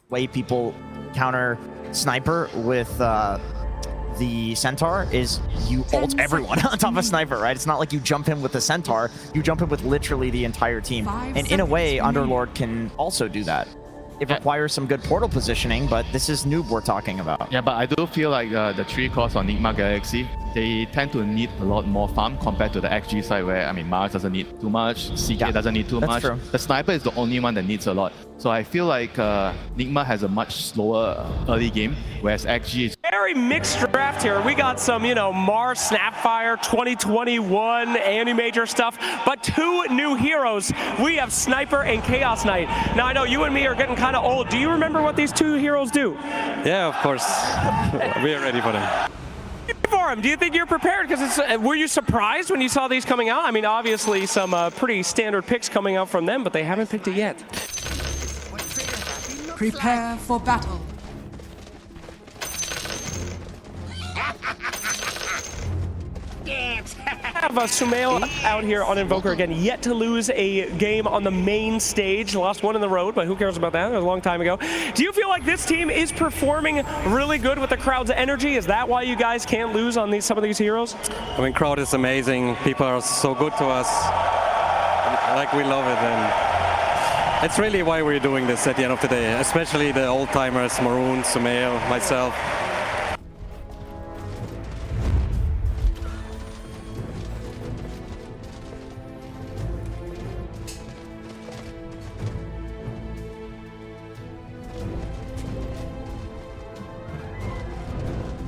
way people counter Sniper with the Centaur is you ult everyone on top of Sniper, right? It's not like you jump in with the Centaur, you jump in with literally the entire team. And in a way, Underlord can also do that. It requires some good portal positioning, but this is noob we're talking about. Yeah, but I do feel like the 3 cores on NIGMA Galaxy, they tend to need a lot more farm compared to the XG side where, I mean, Mars doesn't need too much, CK doesn't need too much. True. The Sniper is the only one that needs a lot. So I feel like NIGMA has a much slower early game, whereas XG is... Very mixed draft here. We got some, you know, Mars Snapfire 2021 Animator stuff, but 2 new heroes. We have Sniper and Chaos Knight. Now, I know you and me are getting kind of old. Do you remember what these 2 heroes do? Yeah, of course. We are ready for them. For him, do you think you're prepared? Because were you surprised when you saw these coming out? I mean, obviously some pretty standard picks coming out from them, but they haven't picked it yet. Prepare for battle. Have Sumail out here on Invoker again, yet to lose a game on the main stage. Lost one in the road, but who cares about that? It was a long time ago. Do you feel like this team is performing really good with the crowd's energy? Is that why you guys can't lose on some of these heroes? I mean, crowd is amazing. People are so good to us. Like, we love it. And it's really why we're doing this at the end of the day, especially the old-timers, Maroon, Sumail, myself.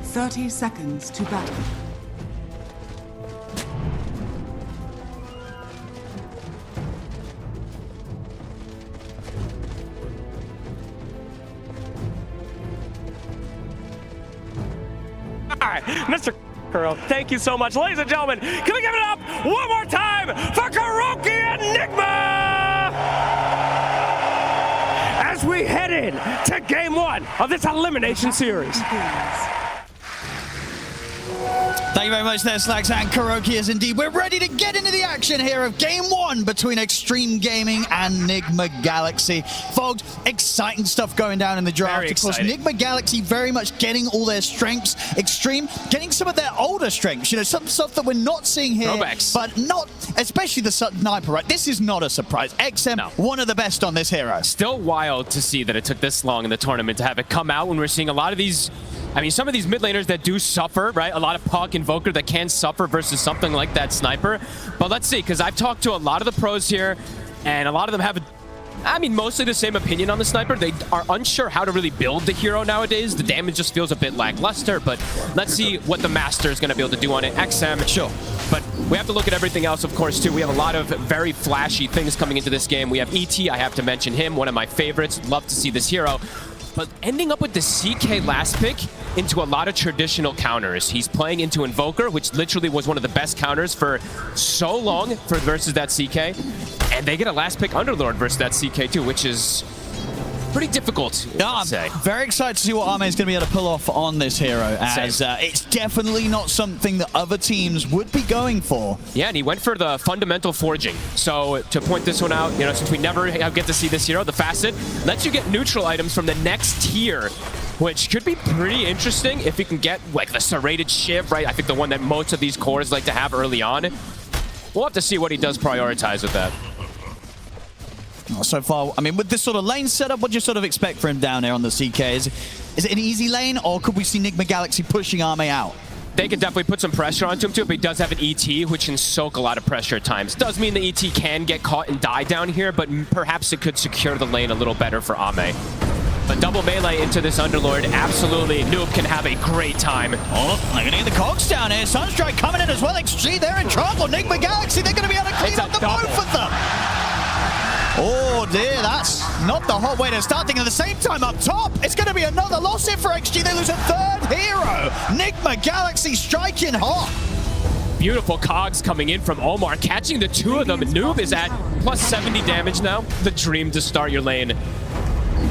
"30 seconds to battle." All right, Mr. Curl, thank you so much. Ladies and gentlemen, can we give it up one more time for Kuroki and NIGMA? As we head in to game 1 of this elimination series. Thank you very much there, Slacks and Kuroki, as indeed we're ready to get into the action here of Game 1 between Extreme Gaming and NIGMA Galaxy. Folks, exciting stuff going down in the draft. Of course, NIGMA Galaxy very much getting all their strengths. Extreme getting some of their older strengths, you know, some stuff that we're not seeing here. Throwbacks. But not, especially the Sniper, right? This is not a surprise. XM, one of the best on this hero. Still wild to see that it took this long in the tournament to have it come out when we're seeing a lot of these. I mean, some of these mid laners that do suffer, right? A lot of Puck, Invoker that can suffer versus something like that Sniper. But let's see, because I've talked to a lot of the pros here, and a lot of them have, mostly the same opinion on the Sniper. They are unsure how to really build the hero nowadays. The damage just feels a bit lackluster, but let's see what the Master is going to be able to do on it. XM, sure. But we have to look at everything else, of course, too. We have a lot of very flashy things coming into this game. We have ET, I have to mention him, one of my favorites. Love to see this hero. But ending up with the CK last pick into a lot of traditional counters. He's playing into Invoker, which literally was one of the best counters for so long versus that CK. And they get a last pick Underlord versus that CK too, which is pretty difficult, I'd say. Very excited to see what Arme is going to be able to pull off on this hero, as it's definitely not something that other teams would be going for. Yeah, and he went for the fundamental forging. So to point this one out, you know, since we never get to see this hero, the facet lets you get neutral items from the next tier, which could be pretty interesting if you can get like the serrated shiv, right? I think the one that most of these cores like to have early on. We'll have to see what he does prioritize with that. So far, I mean, with this sort of lane setup, what do you sort of expect for him down here on the CK? Is it an easy lane, or could we see NIGMA Galaxy pushing Arme out? They can definitely put some pressure onto him too, but he does have an ET, which can soak a lot of pressure at times. Does mean the ET can get caught and die down here, but perhaps it could secure the lane a little better for Arme. But double melee into this Underlord, absolutely. Noob can have a great time. Oh, they're going to get the cogs down here. Sunstrike coming in as well. XG, they're in trouble. NIGMA Galaxy, they're going to be able to clean up the both of them. Oh dear, that's not the hot way to start things. At the same time, up top, it's going to be another loss here for XG. They lose a third hero. NIGMA Galaxy striking hot. Beautiful cogs coming in from Omar, catching the 2 of them. Noob is at plus 70 damage now. The dream to start your lane.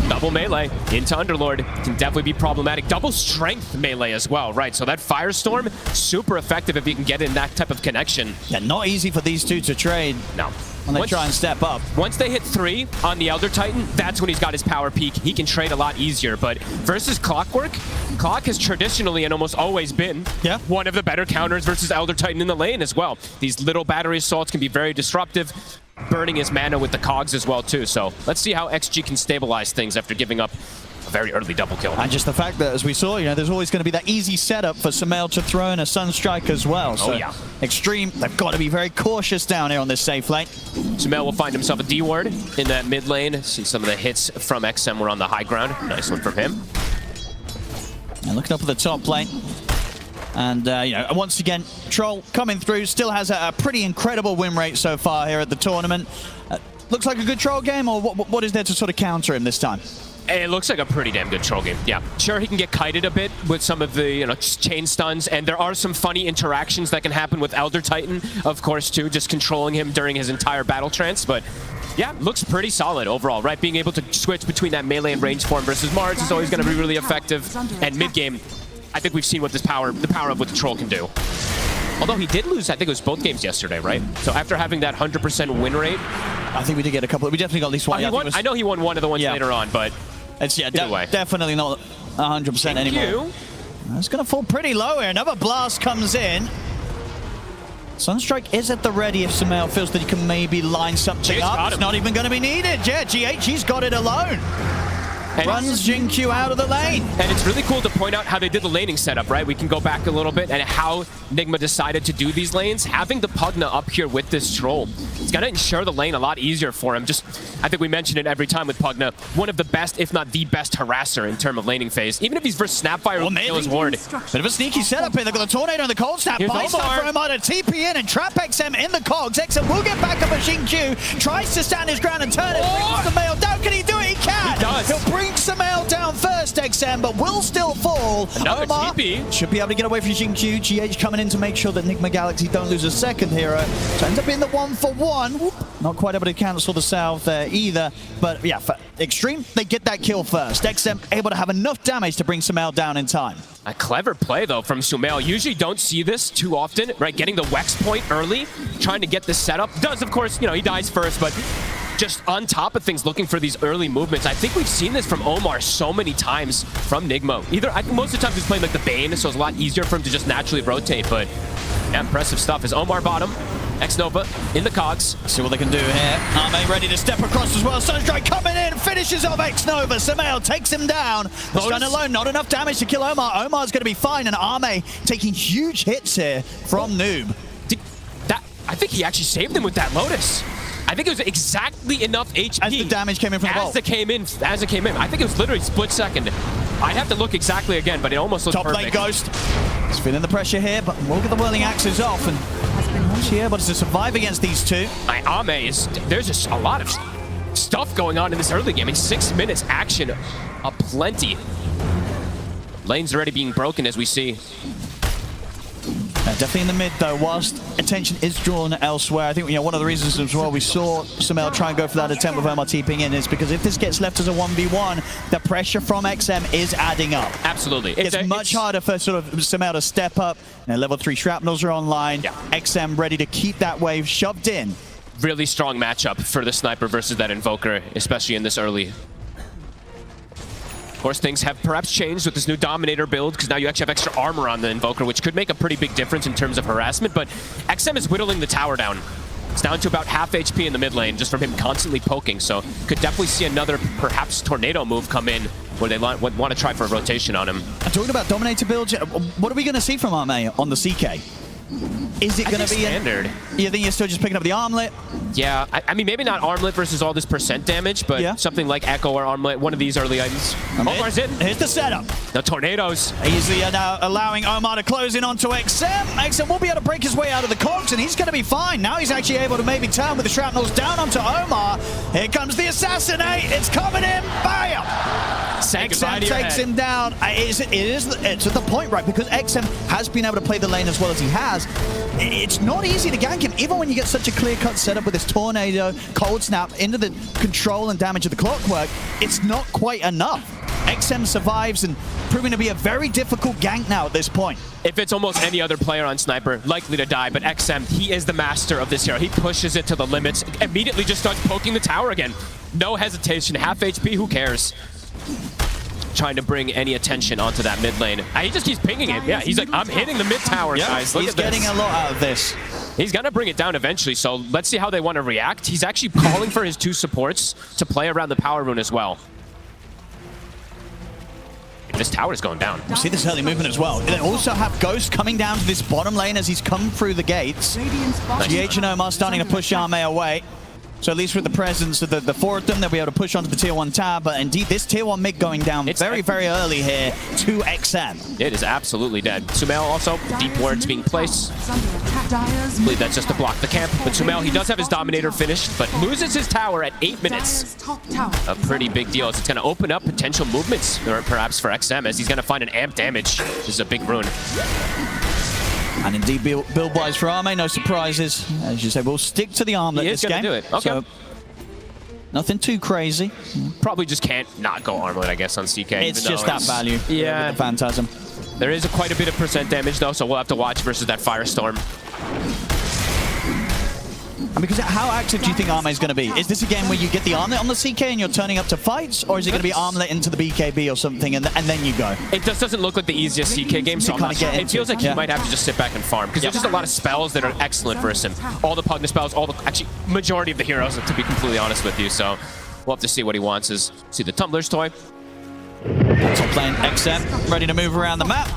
Double melee into Underlord can definitely be problematic. Double strength melee as well, right? So that Firestorm, super effective if you can get in that type of connection. Yeah, not easy for these two to trade. No. When they try and step up. Once they hit 3 on the Elder Titan, that's when he's got his power peak. He can trade a lot easier, but versus Clockwork, Clock has traditionally and almost always been one of the better counters versus Elder Titan in the lane as well. These little battery assaults can be very disruptive, burning his mana with the cogs as well too. So let's see how XG can stabilize things after giving up a very early double kill. And just the fact that, as we saw, there's always going to be that easy setup for Sumail to throw in a Sunstrike as well. So Extreme, they've got to be very cautious down here on this safe lane. Sumail will find himself a D-ward in that mid lane, since some of the hits from XM were on the high ground. Nice one from him. And looking up at the top lane. And, once again, Troll coming through, still has a pretty incredible win rate so far here at the tournament. Looks like a good Troll game, or what is there to sort of counter him this time? It looks like a pretty damn good Troll game. Yeah, sure, he can get kited a bit with some of the chain stuns, and there are some funny interactions that can happen with Elder Titan, of course, too, just controlling him during his entire battle trance. But yeah, looks pretty solid overall, right? Being able to switch between that melee and range form versus Mars is always going to be really effective. And mid game, I think we've seen what the power of what the Troll can do. Although he did lose, I think it was both games yesterday, right? So after having that 100% win rate, I think we did get a couple. We definitely got at least one. I know he won one of the ones later on, but it's definitely not 100% anymore. It's going to fall pretty low here. Another blast comes in. Sunstrike is at the ready if Sumail feels that he can maybe line something up. It's not even going to be needed. Yeah, GH, he's got it alone. And runs Jinkyu out of the lane. And it's really cool to point out how they did the laning setup, right? We can go back a little bit and how NIGMA decided to do these lanes. Having the Pugna up here with this Troll, it's going to ensure the lane a lot easier for him. I think we mention it every time with Pugna, one of the best, if not the best harasser in terms of laning phase. Even if he's versus Snapfire, will kill his ward. Bit of a sneaky setup here. They've got the Tornado and the Cold Snap. Buys stuff for Omar to TP in and trap XM in the cogs. XM will get back up at Jinkyu. Tries to stand his ground and turn it. Brings Sumail down. Can he do it? He can. He does. He'll bring Sumail down first, XM, but will still fall. Another Omar TP. Should be able to get away from Jinkyu. GH coming in to make sure that NIGMA Galaxy don't lose a second hero. So ends up being the 1-for-1. Not quite able to cancel the salve there either. But yeah, for Extreme, they get that kill first. XM able to have enough damage to bring Sumail down in time. A clever play, though, from Sumail. Usually don't see this too often, right? Getting the Wex point early, trying to get the setup. Does, of course, he dies first, but just on top of things, looking for these early movements. I think we've seen this from Omar so many times from NIGMA. I think most of the times he's playing like the Bane, so it's a lot easier for him to just naturally rotate, but yeah, impressive stuff. As Omar bottom, X-Nova in the cogs. See what they can do here. Arme ready to step across as well. Sunstrike coming in, finishes off X-Nova. Sumail takes him down. Stun alone, not enough damage to kill Omar. Omar's going to be fine, and Arme taking huge hits here from Noob. I think he actually saved him with that Lotus. I think it was exactly enough HP. As the damage came in from the bolt. As it came in. I think it was literally split second. I'd have to look exactly again, but it almost looked perfect. Top lane Ghost. He's feeling the pressure here, but we'll get the whirling axes off, and actually able to survive against these two. There's just a lot of stuff going on in this early game. In 6 minutes, action aplenty. Lane's already being broken, as we see. Definitely in the mid, though, whilst attention is drawn elsewhere. I think one of the reasons as well we saw Sumail try and go for that attempt with Omar TPing in is because if this gets left as a 1v1, the pressure from XM is adding up. Absolutely. It's much harder for sort of Sumail to step up. Level 3 shrapnels are online. Yeah. XM ready to keep that wave shoved in. Really strong matchup for the sniper versus that invoker, especially in this early. Of course, things have perhaps changed with this new Dominator build, because now you actually have extra armor on the Invoker, which could make a pretty big difference in terms of harassment, but XM is whittling the tower down. It's down to about half HP in the mid lane, just from him constantly poking, so could definitely see another, perhaps, Tornado move come in, where they want to try for a rotation on him. And talking about Dominator builds, what are we going to see from Arme on the CK? Is it going to be standard? You think you're still just picking up the armlet? Yeah, I mean, maybe not armlet versus all this percent damage, but something like Echo or armlet, one of these early items. Omar's in. Here's the setup. The tornadoes. Easily now allowing Omar to close in onto XM. XM will be able to break his way out of the cogs, and he's going to be fine. Now he's actually able to maybe turn with the shrapnels down onto Omar. Here comes the assassinate. It's coming in. Bam! Say goodbye XM to your takes head. him down. It's at the point, right? Because XM has been able to play the lane as well as he has. It's not easy to gank him, even when you get such a clear-cut setup with this tornado, cold snap into the control and damage of the clockwork. It's not quite enough. XM survives and proving to be a very difficult gank now at this point. If it's almost any other player on Sniper, likely to die, but XM, he is the master of this hero. He pushes it to the limits, immediately just starts poking the tower again. No hesitation, half HP, who cares? Trying to bring any attention onto that mid lane. He just keeps pinging it. Yeah, he's like, I'm hitting the mid tower, guys. Look He's at this. getting a lot out of this. He's gonna bring it down eventually, so let's see how they want to react. He's actually calling for his 2 supports to play around the power rune as well. This tower is going down. See this early movement as well. They also have Ghost coming down to this bottom lane as he's come through the gates. GH and Omar starting to push Arme away. So at least with the presence of the 4 of them, they'll be able to push onto the tier 1 tower. But indeed, this tier 1 mid going down very early here to XM. It is absolutely dead. Sumail also, deep wards being placed. I believe that's just to block the camp. But Sumail, he does have his Dominator finished, but loses his tower at 8 minutes. A pretty big deal, as it's going to open up potential movements, or perhaps for XM, as he's going to find an amp damage. This is a big rune. And indeed, build-wise for Arme, no surprises. As you say, we'll stick to the armlet this game. He is going to do it. Okay. So, nothing too crazy. Probably just can't not go armlet, I guess, on CK. It's just that value. Yeah. With the Phantasm. There is quite a bit of percent damage, though, so we'll have to watch versus that Firestorm. And because how active do you think Arme is going to be? Is this a game where you get the armlet on the CK and you're turning up to fights? Or is it going to be armlet into the BKB or something and then you go? It just doesn't look like the easiest CK game, so I'm not sure. It feels like he might have to just sit back and farm, because there's just a lot of spells that are excellent for him. All the Pugna spells, actually, majority of the heroes, to be completely honest with you, so we'll have to see what he wants. See the Tumbler's toy. Top lane XM, ready to move around the map.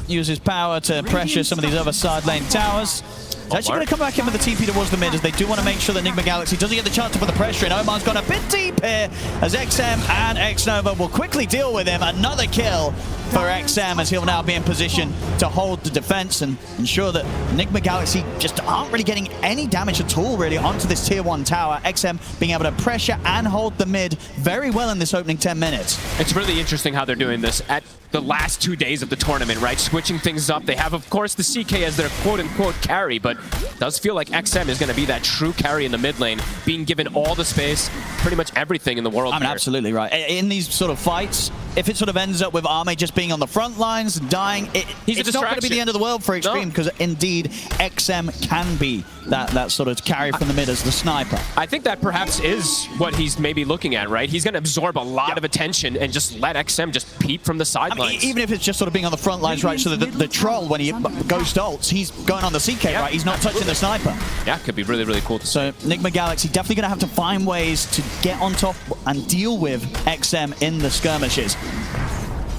Use his power to pressure some of these other side lane towers. He's actually going to come back in with the TP towards the mid, as they do want to make sure that NIGMA Galaxy doesn't get the chance to put the pressure in. Omar's gone a bit deep here, as XM and XNova will quickly deal with him. Another kill for XM, as he'll now be in position to hold the defense and ensure that NIGMA Galaxy just aren't really getting any damage at all, really, onto this tier 1 tower. XM being able to pressure and hold the mid very well in this opening 10 minutes. It's really interesting how they're doing this at the last 2 days of the tournament, right? Switching things up. They have, of course, the CK as their quote-unquote carry, but it does feel like XM is going to be that true carry in the mid lane, being given all the space, pretty much everything in the world. I mean, absolutely right. In these sort of fights, if it sort of ends up with Arme just being on the front lines and dying, it's not going to be the end of the world for Extreme, because indeed XM can be that sort of carry from the mid as the sniper. I think that perhaps is what he's maybe looking at, right? He's going to absorb a lot of attention and just let XM just peep from the sidelines. I mean, even if it's just sort of being on the front lines, right? So that the troll, when he goes to ults, he's going on the CK, right? He's not touching the sniper. Yeah, could be really, really cool to see. So NIGMA Galaxy definitely going to have to find ways to get on top and deal with XM in the skirmishes.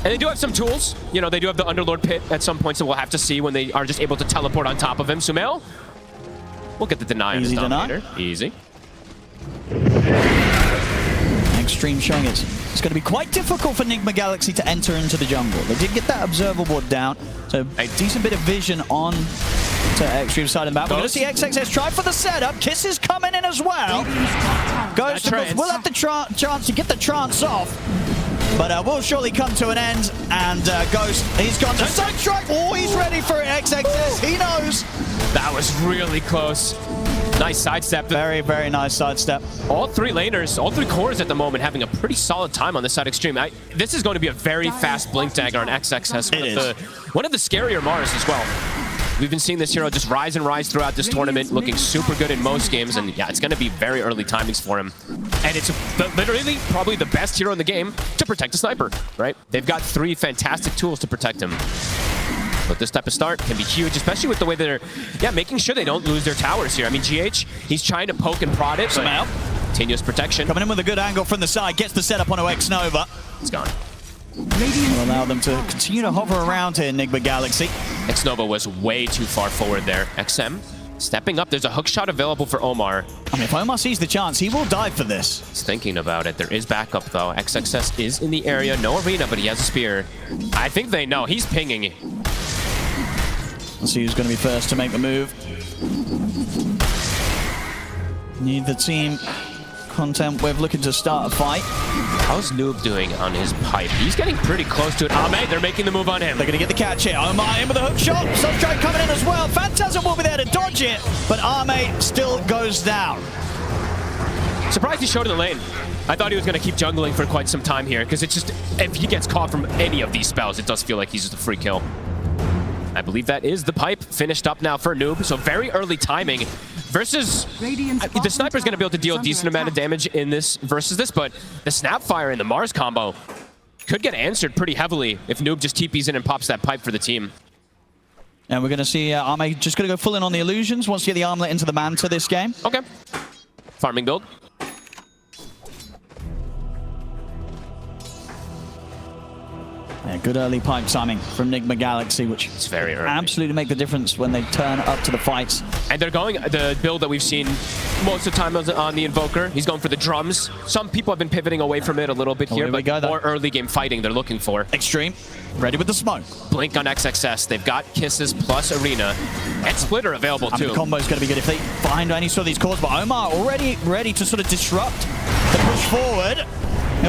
And they do have some tools. You know, they do have the Underlord Pit at some point, so we'll have to see when they are just able to teleport on top of him. Sumail, we'll get the deny on his Dominator. Easy. Extreme showing it's going to be quite difficult for NIGMA Galaxy to enter into the jungle. They did get that Observer Ward down, so a decent bit of vision on to Extreme side of the map. We're going to see XXS try for the setup. Kiss is coming in as well. Ghost will have the chance to get the trance off, but will surely come to an end. And Ghost, he's gone to Side Strike. Oh, he's ready for it, XXS. He knows. That was really close. Nice sidestep. Very, very nice sidestep. All 3 laners, all 3 cores at the moment having a pretty solid time on this side Extreme. This is going to be a very fast Blink Dagger on XXS. One of the scarier Mars as well. We've been seeing this hero just rise and rise throughout this tournament, looking super good in most games, and yeah, it's going to be very early timings for him. And it's literally probably the best hero in the game to protect a sniper, right? They've got 3 fantastic tools to protect him. But this type of start can be huge, especially with the way they're making sure they don't lose their towers here. I mean, GH, he's trying to poke and prod it, but continuous protection. Coming in with a good angle from the side, gets the setup onto XNova. It's gone. Will allow them to continue to hover around here, NIGMA Galaxy. XNova was way too far forward there. XM stepping up. There's a hook shot available for Omar. I mean, if Omar sees the chance, he will dive for this. He's thinking about it. There is backup, though. XXS is in the area. No arena, but he has a spear. I think they know. He's pinging. Let's see who's going to be first to make the move. Need the team content with looking to start a fight. How's Noob doing on his pipe? He's getting pretty close to it. Ame, they're making the move on him. They're going to get the catch here. Omar in with a hook shot. Sunstrike coming in as well. Phantasm will be there to dodge it, but Ame still goes down. Surprised he showed in the lane. I thought he was going to keep jungling for quite some time here, because it's just, if he gets caught from any of these spells, it does feel like he's just a free kill. I believe that is the pipe finished up now for Noob, so very early timing versus... the sniper's going to be able to deal a decent amount of damage in this versus this, but the Snapfire and the Mars combo could get answered pretty heavily if Noob just TPs in and pops that pipe for the team. And we're going to see Ame just going to go full in on the illusions. Wants to get the armlet into the Manta this game. Okay. Farming build. Yeah, good early pipe timing from NIGMA Galaxy, which It's very early. absolutely make the difference when they turn up to the fights. And they're going the build that we've seen most of the time on the Invoker. He's going for the drums. Some people have been pivoting away from it a little bit here, but more early game fighting they're looking for. Extreme, ready with the smoke. Blink on XXS. They've got Kisses plus Arena. And Splitter available too. The combo's going to be good if they find any sort of these cores, but Omar already ready to sort of disrupt the push forward.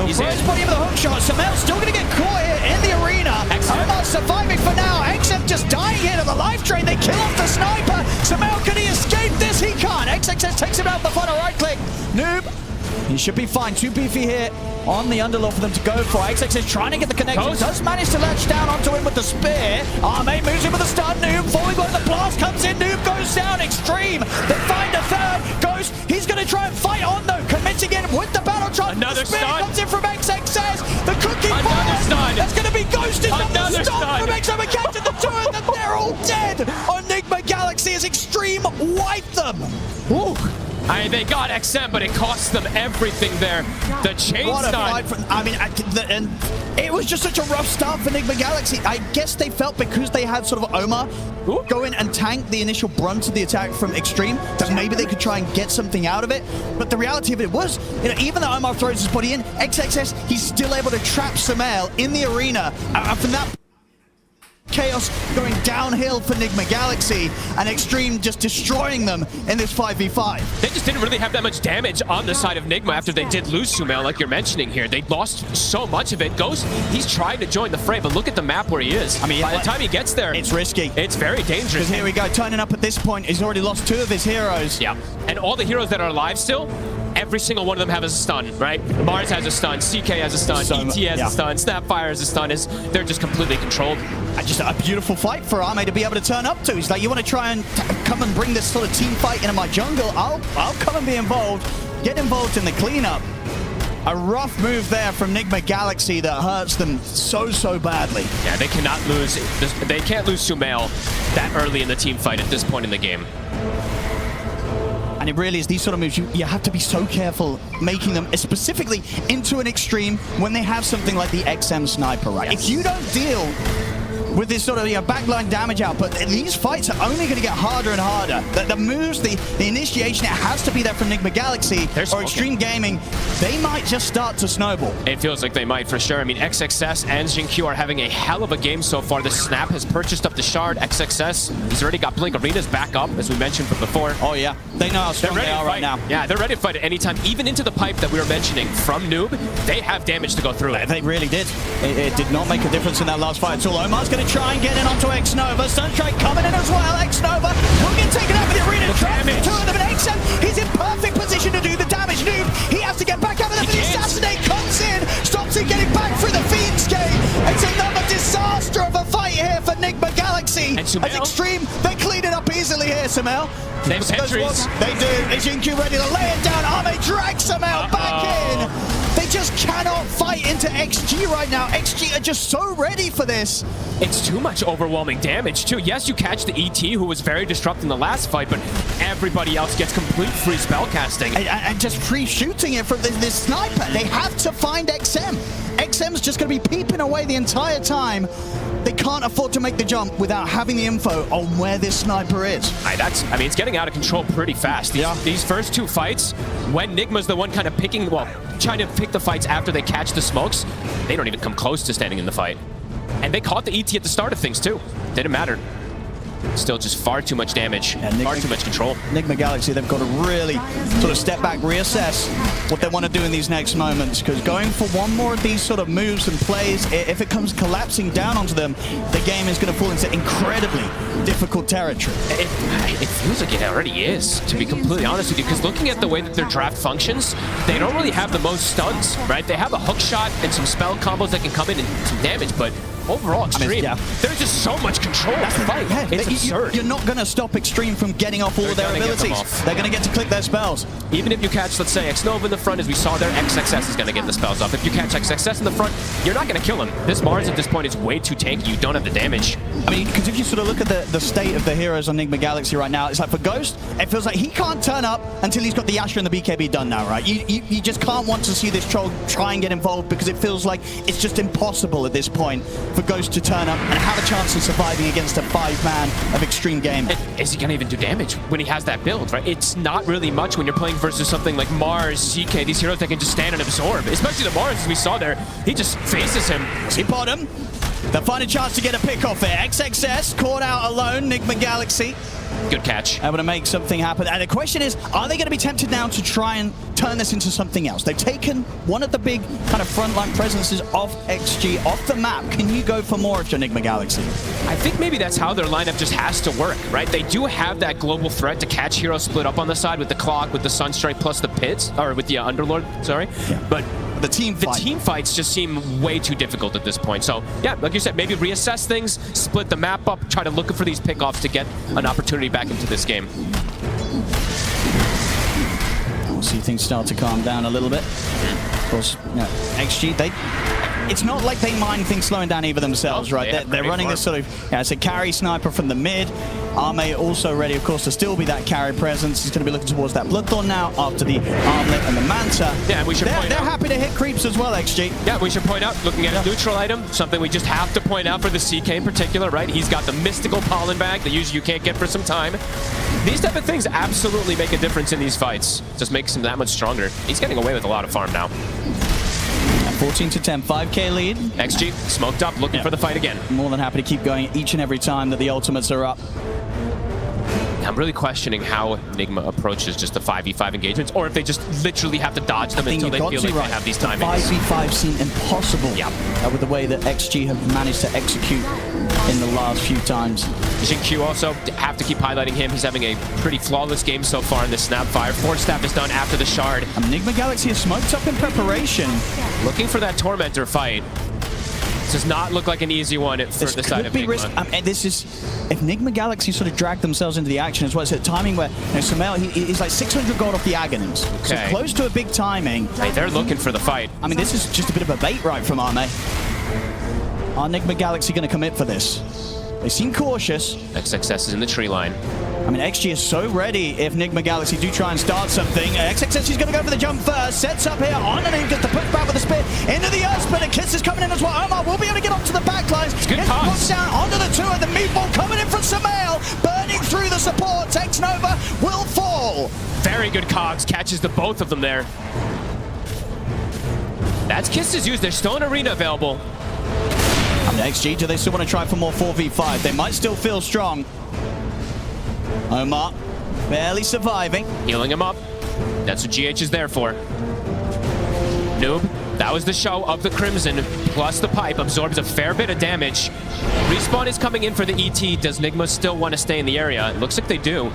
He's in. Body with a hook shot. Samel's still going to get caught here in the arena. Omar surviving for now. XF just dying here to the life drain. They kill off the sniper. Samel, can he escape this? He can't. XXS takes him out the final right click. Noob, he should be fine. Too beefy here on the underlord for them to go for. XXS trying to get the connection. Does manage to latch down onto him with the spear. Ame moves in with a stun. Noob falling where the blast comes in. Noob goes down. Extreme. They find a third. Ghost. He's going to try and fight on though. Committing in with the battle trap. Another the spear stun. Comes in from XXS. The cookie Another stun. That's going to be ghosted. Another stun from XM. Catching the two of them. They're all dead. On NIGMA Galaxy as Extreme wipe them. Ooh. I mean, they got XM, but it cost them everything there. The chain What a stun. fight from, I mean, and it was just such a rough start for NIGMA Galaxy. I guess they felt because they had sort of Omar go in and tank the initial brunt of the attack from Extreme, that maybe they could try and get something out of it. But the reality of it was, you know, even though Omar throws his body in, XXS, he's still able to trap Samel in the arena. And from that chaos going downhill for NIGMA Galaxy, and Extreme just destroying them in this 5v5. They just didn't really have that much damage on the side of NIGMA after they did lose Sumail, like you're mentioning here. They lost so much of it. Ghost, he's trying to join the fray, but look at the map where he is. I mean, by the time he gets there, it's risky. It's very dangerous. Because here we go, turning up at this point, he's already lost 2 of his heroes. Yeah, and all the heroes that are alive still, every single one of them have a stun, right? Mars has a stun, CK has a stun, ET has a stun, Snapfire has a stun. They're just completely controlled. Just a beautiful fight for Ame to be able to turn up to. He's like, you want to try and come and bring this sort of team fight into my jungle? I'll come and be involved. Get involved in the cleanup. A rough move there from NIGMA Galaxy that hurts them so badly. Yeah, they cannot lose. They can't lose Sumail that early in the team fight at this point in the game. And it really is these sort of moves, you have to be so careful making them specifically into an Extreme when they have something like the XM Sniper, right? Yes. If you don't deal with this sort of backline damage output, these fights are only going to get harder and harder. The moves, the initiation, it has to be there from NIGMA Galaxy or Extreme Gaming. They might just start to snowball. It feels like they might for sure. I mean, XXS and Jinq are having a hell of a game so far. The Snap has purchased up the Shard. XXS, he's already got Blink Arena's back up, as we mentioned from before. Oh yeah, they know how strong they are right now. Yeah, they're ready to fight at any time. Even into the pipe that we were mentioning from Noob, they have damage to go through it. They really did. It did not make a difference in that last fight at all. Omar's going to try and get in onto X-Nova. Sunstrike coming in as well. X-Nova will get taken out of the arena. Damage. 2 of them, and XM, he's in perfect position to do the damage. Noob, he has to get back out of there, but the Assassinate comes in, stops him getting back through the Fiend's Gate. It's another disaster of a fight here for NIGMA Galaxy. And Sumail? As Extreme, they clean it up easily here, Sumail. They have sentries. They do. Is Jinq ready to lay it down? Ame drags Sumail back in. They just cannot fight into XG right now. XG are just so ready for this. It's too much overwhelming damage, too. Yes, you catch the ET, who was very disruptive in the last fight, but everybody else gets complete free spellcasting. And just pre-shooting it from this sniper. They have to find XM. XM's just going to be peeping away the entire time. They can't afford to make the jump without having the info on where this sniper is. I mean, it's getting out of control pretty fast. These first 2 fights, when Nigma's the one kind of picking, well, trying to pick the fights after they catch the smokes, they don't even come close to standing in the fight. And they caught the ET at the start of things, too. Didn't matter. Still just far too much damage, far too much control. NIGMA Galaxy, they've got to really sort of step back, reassess what they want to do in these next moments, because going for one more of these sort of moves and plays, if it comes collapsing down onto them, the game is going to fall into incredibly difficult territory. It feels like it already is, to be completely honest with you, because looking at the way that their draft functions, they don't really have the most stuns, right? They have a hook shot and some spell combos that can come in and some damage, but overall, Extreme, there's just so much control in the fight. Yeah, it's absurd. You're not going to stop Extreme from getting off all of their abilities. They're going to get to click their spells. Even if you catch, let's say, X-Nova in the front, as we saw there, XXS is going to get the spells off. If you catch XXS in the front, you're not going to kill him. This Mars at this point is way too tanky. You don't have the damage. I mean, because if you sort of look at the state of the heroes on NIGMA Galaxy right now, it's like for Ghost, it feels like he can't turn up until he's got the Asher and the BKB done now, right? You just can't want to see this troll try and get involved, because it feels like it's just impossible at this point for Ghost to turn up and have a chance of surviving against a 5-man of Extreme Game. And is he going to even do damage when he has that build, right? It's not really much when you're playing versus something like Mars, CK, these heroes that can just stand and absorb. Especially the Mars, as we saw there, he just faces him. See bottom. They'll find a chance to get a pick off it. XXS caught out alone, NIGMA Galaxy. Good catch. Able to make something happen. And the question is, are they going to be tempted now to try and turn this into something else? They've taken one of the big kind of frontline presences of XG off the map. Can you go for more of your NIGMA Galaxy? I think maybe that's how their lineup just has to work, right? They do have that global threat to catch heroes split up on the side with the Clock, with the Sunstrike, plus the Pits, or with the Underlord, sorry. Yeah. But the team fights just seem way too difficult at this point. So, yeah, like you said, maybe reassess things, split the map up, try to look for these pickoffs to get an opportunity back into this game. We'll see things start to calm down a little bit. Of course, XG, it's not like they mind things slowing down either themselves, right? They're running this sort of, it's a carry sniper from the mid. Arme also ready, of course, to still be that carry presence. He's going to be looking towards that Bloodthorn now after the Armlet and the Manta. Yeah, we should they're happy to hit creeps as well, XG. Yeah, we should point out, looking at a neutral item, something we just have to point out for the CK in particular, right? He's got the mystical pollen bag that usually you can't get for some time. These type of things absolutely make a difference in these fights. Just makes him that much stronger. He's getting away with a lot of farm now. 14 to 10, 5k lead. XG smoked up, looking for the fight again. More than happy to keep going each and every time that the ultimates are up. I'm really questioning how NIGMA approaches just the 5v5 engagements, or if they just literally have to dodge them until they feel like they have these timings. 5v5 seem impossible with the way that XG have managed to execute in the last few times. Q also, have to keep highlighting him. He's having a pretty flawless game so far in the Snapfire. Force Staff is done after the Shard. NIGMA Galaxy is smoked up in preparation. Looking for that Tormentor fight. This does not look like an easy one for the side of NIGMA. This is, if NIGMA Galaxy sort of drag themselves into the action as well, it's a timing where Sumail, he's like 600 gold off the Aghanim's. Okay. So close to a big timing. Hey, they're looking for the fight. I mean, this is just a bit of a bait right from Arme. Are NIGMA Galaxy going to commit for this? They seem cautious. XXS is in the tree line. I mean, XG is so ready if NIGMA Galaxy do try and start something. XXS is going to go for the jump first. Sets up here on and he gets the push back with the spit into the earth split. And Kiss is coming in as well. Omar will be able to get onto the backlines. Good pass. Down onto the 2 and the meatball coming in from Sumail. Burning through the support. X-Nova will fall. Very good cogs. Catches the both of them there. That's Kiss's use. There's still an arena available. And XG, do they still want to try for more 4v5? They might still feel strong. Omar, barely surviving. Healing him up. That's what GH is there for. Noob, that was the show of the Crimson, plus the pipe. Absorbs a fair bit of damage. Respawn is coming in for the ET. Does NIGMA still want to stay in the area? It looks like they do.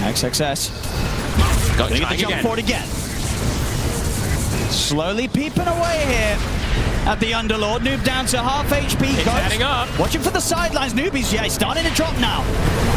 XXS. Go, get the jump forward again. Slowly peeping away here at the Underlord. Noob down to half HP. It's adding up. Watching for the sidelines. Noob is starting to drop now.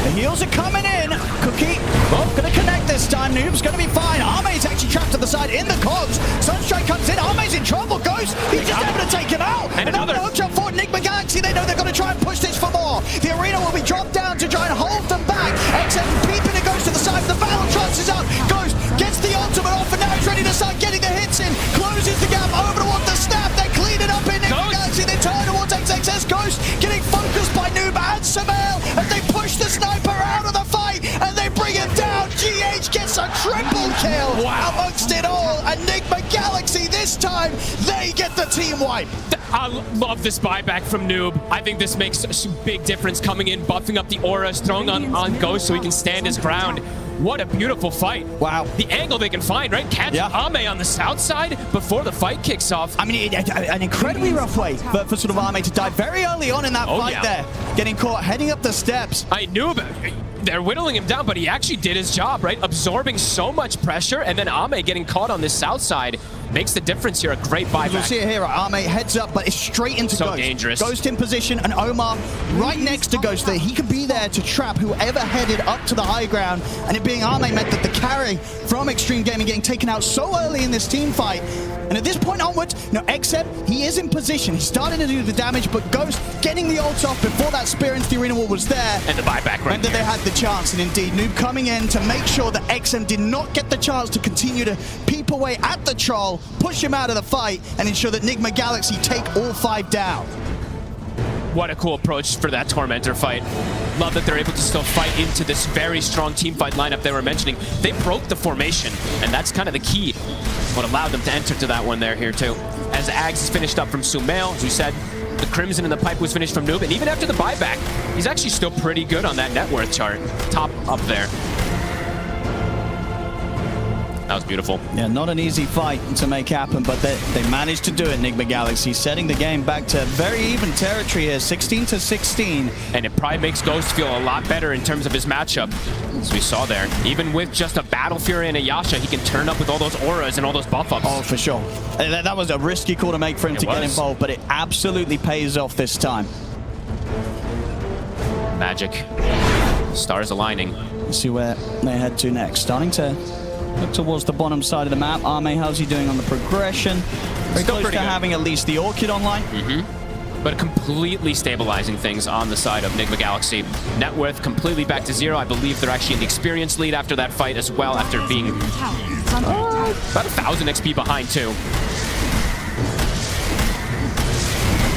The heals are coming in. Cookie, going to connect this time. Noob's going to be fine. Arme's actually trapped to the side in the cogs. Sunstrike comes in. Arme's in trouble. Ghost, he's just able to take him out. And another hook shot for NIGMA Galaxy. They know they're going to try and push this for more. The arena will be dropped down to try and hold them back. XM peeping and goes to the side. The battle trust is up. Ghost gets the ultimate off and now he's ready to start getting the hits in. Closes the gap over towards the snap. They clean it up in NIGMA Galaxy. They turn towards XXS. Ghost getting focused by Noob and Sumail as they push the sniper out of the fight and they bring him down. GH gets a triple kill amongst it all. And NIGMA Galaxy this this time, they get the team wipe. I love this buyback from Noob. I think this makes a big difference coming in, buffing up the auras, throwing on Ghost so he can stand his ground. What a beautiful fight. Wow. The angle they can find, right? Catch Ame on the south side before the fight kicks off. I mean, an incredibly rough way for sort of Ame to die very early on in that fight there. Getting caught, heading up the steps. I knew about it. They're whittling him down, but he actually did his job, right? Absorbing so much pressure, and then Ame getting caught on this south side makes the difference here. A great buyback. You'll see it here, right? Ame heads up, but it's straight into so Ghost. Dangerous. Ghost in position, and Omar right next to Ghost there. He could be there to trap whoever headed up to the high ground, and it being Ame meant that the carry from Extreme Gaming getting taken out so early in this team fight. And at this point onwards, XTREME, he is in position. He's starting to do the damage, but Ghost getting the ult off before that spear into the arena wall was there. And the buyback right meant that they had the chance, and indeed, Noob coming in to make sure that XTREME did not get the chance to continue to peep away at the troll, push him out of the fight, and ensure that NIGMA Galaxy take all 5 down. What a cool approach for that Tormentor fight. Love that they're able to still fight into this very strong team fight lineup they were mentioning. They broke the formation, and that's kind of the key. What allowed them to enter to that one there here too. As Ags is finished up from Sumail, as we said, the Crimson in the pipe was finished from Noob, and even after the buyback, he's actually still pretty good on that net worth chart. Top up there. That was beautiful. Yeah, not an easy fight to make happen, but they managed to do it, NIGMA Galaxy, setting the game back to very even territory here, 16-16. And it probably makes Ghost feel a lot better in terms of his matchup, as we saw there. Even with just a Battle Fury and a Yasha, he can turn up with all those auras and all those buff ups. Oh, for sure. That was a risky call to make for him to get involved, but it absolutely pays off this time. Magic. Stars aligning. Let's see where they head to next. Starting to look towards the bottom side of the map. Ame, how's he doing on the progression? Very Still close to having at least the Orchid online. But completely stabilizing things on the side of NIGMA Galaxy. Net worth completely back to 0. I believe they're actually in the experience lead after that fight as well, after being about 1,000 XP behind too.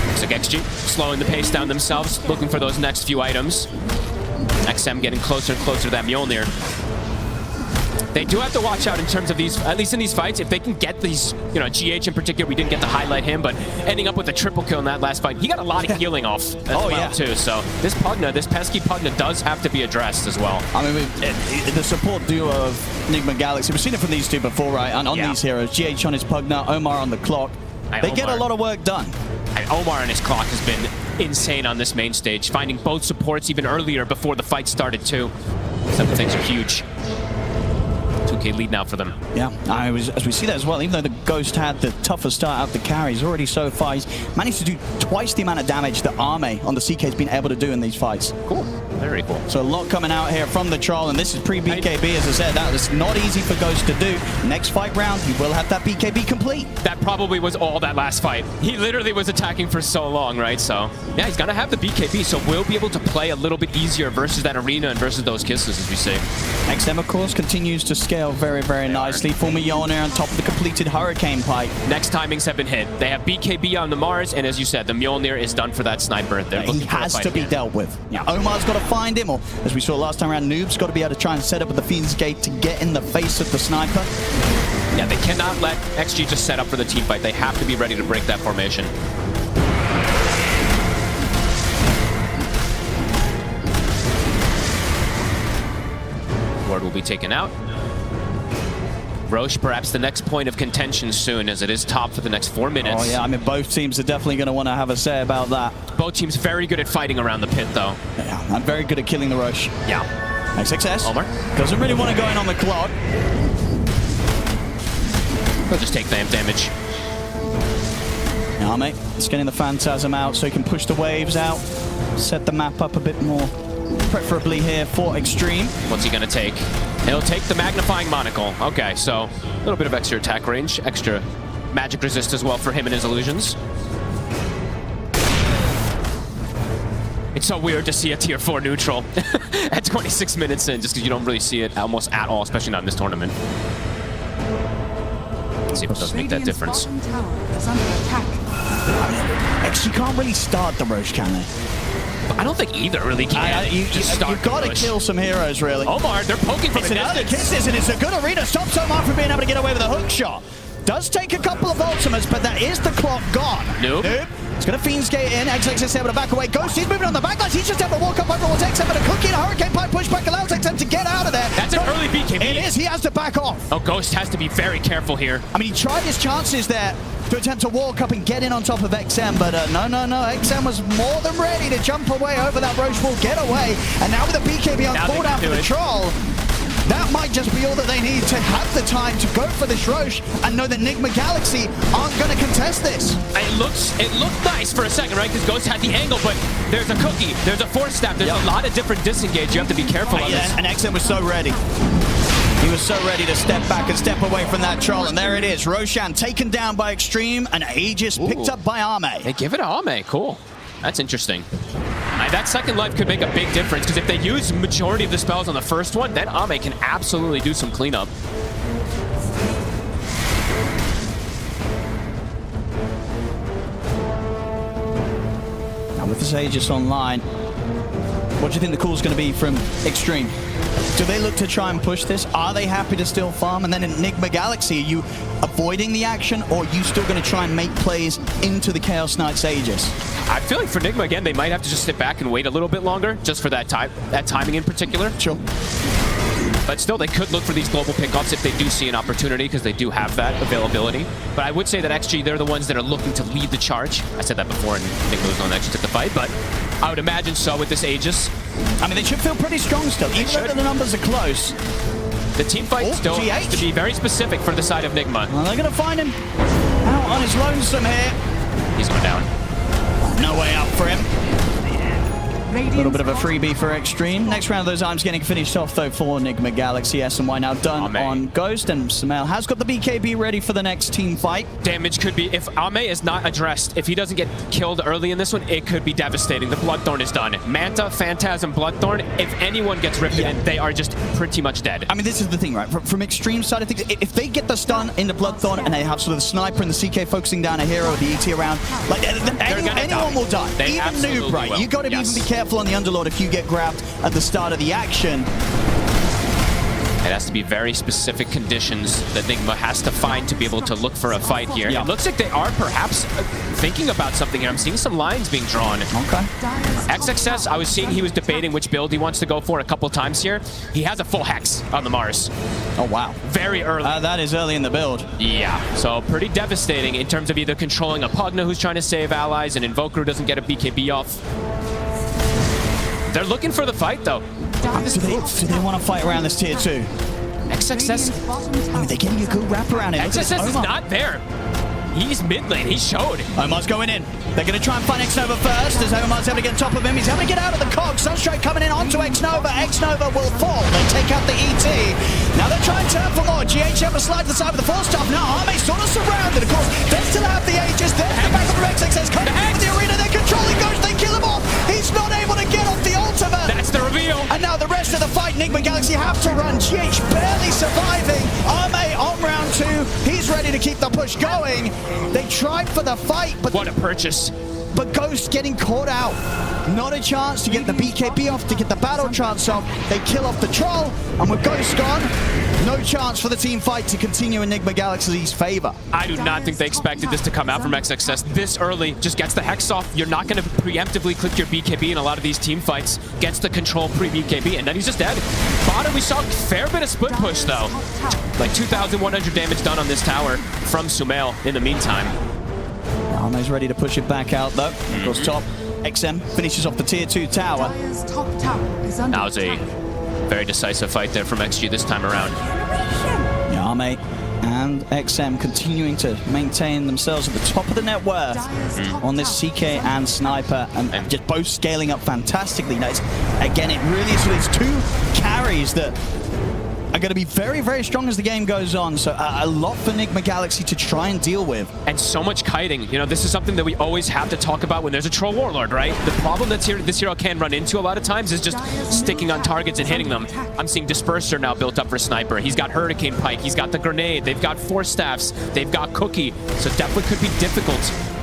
Looks like XG slowing the pace down themselves, looking for those next few items. XM getting closer and closer to that Mjolnir. They do have to watch out in terms of these, at least in these fights, if they can get these, GH in particular, we didn't get to highlight him, but ending up with a triple kill in that last fight, he got a lot of healing off as well, too. So this Pugna, this pesky Pugna does have to be addressed as well. I mean, the support duo of NIGMA Galaxy, we've seen it from these two before, right? And on these heroes, GH on his Pugna, Omar on the clock. They get a lot of work done. Omar and his clock has been insane on this main stage, finding both supports even earlier before the fight started, too. Some things are huge. 2K lead now for them. Yeah, as we see that as well, even though the Ghost had the tougher start out the carries, already so far he's managed to do twice the amount of damage that Ame on the CK has been able to do in these fights. Cool. Very cool. So a lot coming out here from the Troll, and this is pre-BKB, as I said. That was not easy for Ghost to do. Next fight round, he will have that BKB complete. That probably was all that last fight. He literally was attacking for so long, right? So, yeah, he's going to have the BKB, so we'll be able to play a little bit easier versus that arena and versus those kisses, as we say. XTREME, of course, continues to scale very, very nicely. Full Mjolnir on top of the completed Hurricane Pipe. Next timings have been hit. They have BKB on the Mars, and as you said, the Mjolnir is done for that sniper. He has to be dealt with. Yeah, Omar's got to find him, or as we saw last time around, Noob's got to be able to try and set up with the Fiend's Gate to get in the face of the sniper. Yeah, they cannot let XG just set up for the team fight. They have to be ready to break that formation. Ward will be taken out. Roche, perhaps the next point of contention soon, as it is top for the next 4 minutes. Oh yeah, I mean, both teams are definitely going to want to have a say about that. Both teams very good at fighting around the pit, though. Yeah, I'm very good at killing the Roche. Yeah. Nice success. Omar. Doesn't really want to go in on the clock. He'll just take the damage. Yeah, mate, it's getting the Phantasm out so he can push the waves out, set the map up a bit more, preferably here for Extreme. What's he going to take? He'll take the Magnifying Monocle. Okay, so a little bit of extra attack range, extra magic resist as well for him and his illusions. It's so weird to see a tier 4 neutral at 26 minutes in, just because you don't really see it almost at all, especially not in this tournament. Let's see if it does make that difference. Actually, you can't really start the Roche, can they? I don't think either really can. You've got to kill some heroes, really. Omar, they're poking from a distance. Kisses, and it's a good arena. Stops Omar from being able to get away with a hook shot. Does take a couple of ultimates, but that is the clock gone. Nope. It's going to Fiends Gate in. XX is able to back away. Ghost, he's moving on the backlines. He's just able to walk up over towards XM, but a cookie and a Hurricane Pipe pushback allows XM to get out of there. That's an early BKB. It is. He has to back off. Oh, Ghost has to be very careful here. I mean, he tried his chances there to attempt to walk up and get in on top of XM, but no. XM was more than ready to jump away over that Roche wall, get away, and now with a BKB on cooldown for the Troll, that might just be all that they need to have the time to go for this Roche and know that NIGMA Galaxy aren't going to contest this. It looked nice for a second, right? Because Ghost had the angle, but there's a cookie, there's a force staff, there's a lot of different disengage. You have to be careful on this. And XM was so ready. He was so ready to step back and step away from that Troll, and there it is. Roshan taken down by Extreme, and Aegis picked up by Ame. They give it to Ame, cool. That's interesting. That second life could make a big difference, because if they use majority of the spells on the first one, then Ame can absolutely do some cleanup. Now with this Aegis online, what do you think the call is going to be from Extreme? Do they look to try and push this? Are they happy to still farm? And then in NIGMA Galaxy, are you avoiding the action, or are you still going to try and make plays into the Chaos Knights Aegis? I feel like for NIGMA, again, they might have to just sit back and wait a little bit longer, just for that timing in particular. Sure. But still, they could look for these global pickoffs if they do see an opportunity, because they do have that availability. But I would say that XG, they're the ones that are looking to lead the charge. I said that before, and NIGMA was the one that actually took the fight, but I would imagine so with this Aegis. I mean, they should feel pretty strong still, even though the numbers are close. The team fight still has to be very specific for the side of NIGMA. Well, they're going to find him out on his lonesome here. He's going down. No way up for him. A little bit of a freebie for Extreme. Next round of those arms getting finished off, though, for NIGMA Galaxy. SNY now done on Ghost, and Sumail has got the BKB ready for the next team fight. Damage could be, if Ame is not addressed, if he doesn't get killed early in this one, it could be devastating. The Bloodthorn is done. Manta, Phantasm, Bloodthorn, if anyone gets ripped in, they are just pretty much dead. I mean, this is the thing, right? From Extreme side of things, if they get the stun into Bloodthorn and they have sort of the Sniper and the CK focusing down a hero, the ET around, like anyone will die. They even noob, right? will. You got to even be careful on the Underlord if you get grabbed at the start of the action. It has to be very specific conditions that NIGMA has to find to be able to look for a fight here. It looks like they are perhaps thinking about something here. I'm seeing some lines being drawn. Okay. XXS, I was seeing he was debating which build he wants to go for a couple times here. He has a full Hex on the Mars. Oh, wow. Very early. That is early in the build. Yeah, so pretty devastating in terms of either controlling a Pugna who's trying to save allies, and Invoker who doesn't get a BKB off. They're looking for the fight, though. Do they want to fight around this tier 2? XXS. I mean, they're getting a good wrap around it. XXS is not there. He's mid lane. He showed. Omar's going in. They're going to try and find X-Nova first, as Omar's able to get on top of him. He's able to get out of the cog. Sunstrike coming in onto X-Nova. X-Nova will fall. They take out the ET. Now they're trying to turn for more. GH able to slide to the side with the force staff. Now Arme sort of surrounded. Of course, they still have the Aegis. There's the back of the XXS coming into the arena. They're controlling Ghost. They kill him off. He's not able to get off the ultimate. That's the reveal. And now the rest of the fight, NIGMA Galaxy have to run. GH barely surviving. Arme on round 2. He's ready to keep the push going. They tried for the fight, but what a purchase. But Ghost getting caught out. Not a chance to get the BKB off, to get the battle chance off. They kill off the Troll, and with Ghost gone, no chance for the team fight to continue in NIGMA Galaxy's favor. I do not think they expected this to come out from XXS this early. Just gets the Hex off. You're not going to preemptively click your BKB in a lot of these team fights. Gets the control pre-BKB, and then he's just dead. Bottom, we saw a fair bit of split push, though. Like 2,100 damage done on this tower from Sumail in the meantime. Arme's ready to push it back out, though. Across top, XM finishes off the tier 2 tower. That was a very decisive fight there from XG this time around. Yeah, Arme and XM continuing to maintain themselves at the top of the net worth on this CK and Sniper, and just both scaling up fantastically. Now, again, it really is these 2 carries that are going to be very, very strong as the game goes on. So a lot for NIGMA Galaxy to try and deal with. And so much kiting. You know, this is something that we always have to talk about when there's a Troll Warlord, right? The problem that this hero can run into a lot of times is just sticking on targets and hitting them. I'm seeing Disperser now built up for Sniper. He's got Hurricane Pike. He's got the Grenade. They've got Force Staffs. They've got Cookie. So definitely could be difficult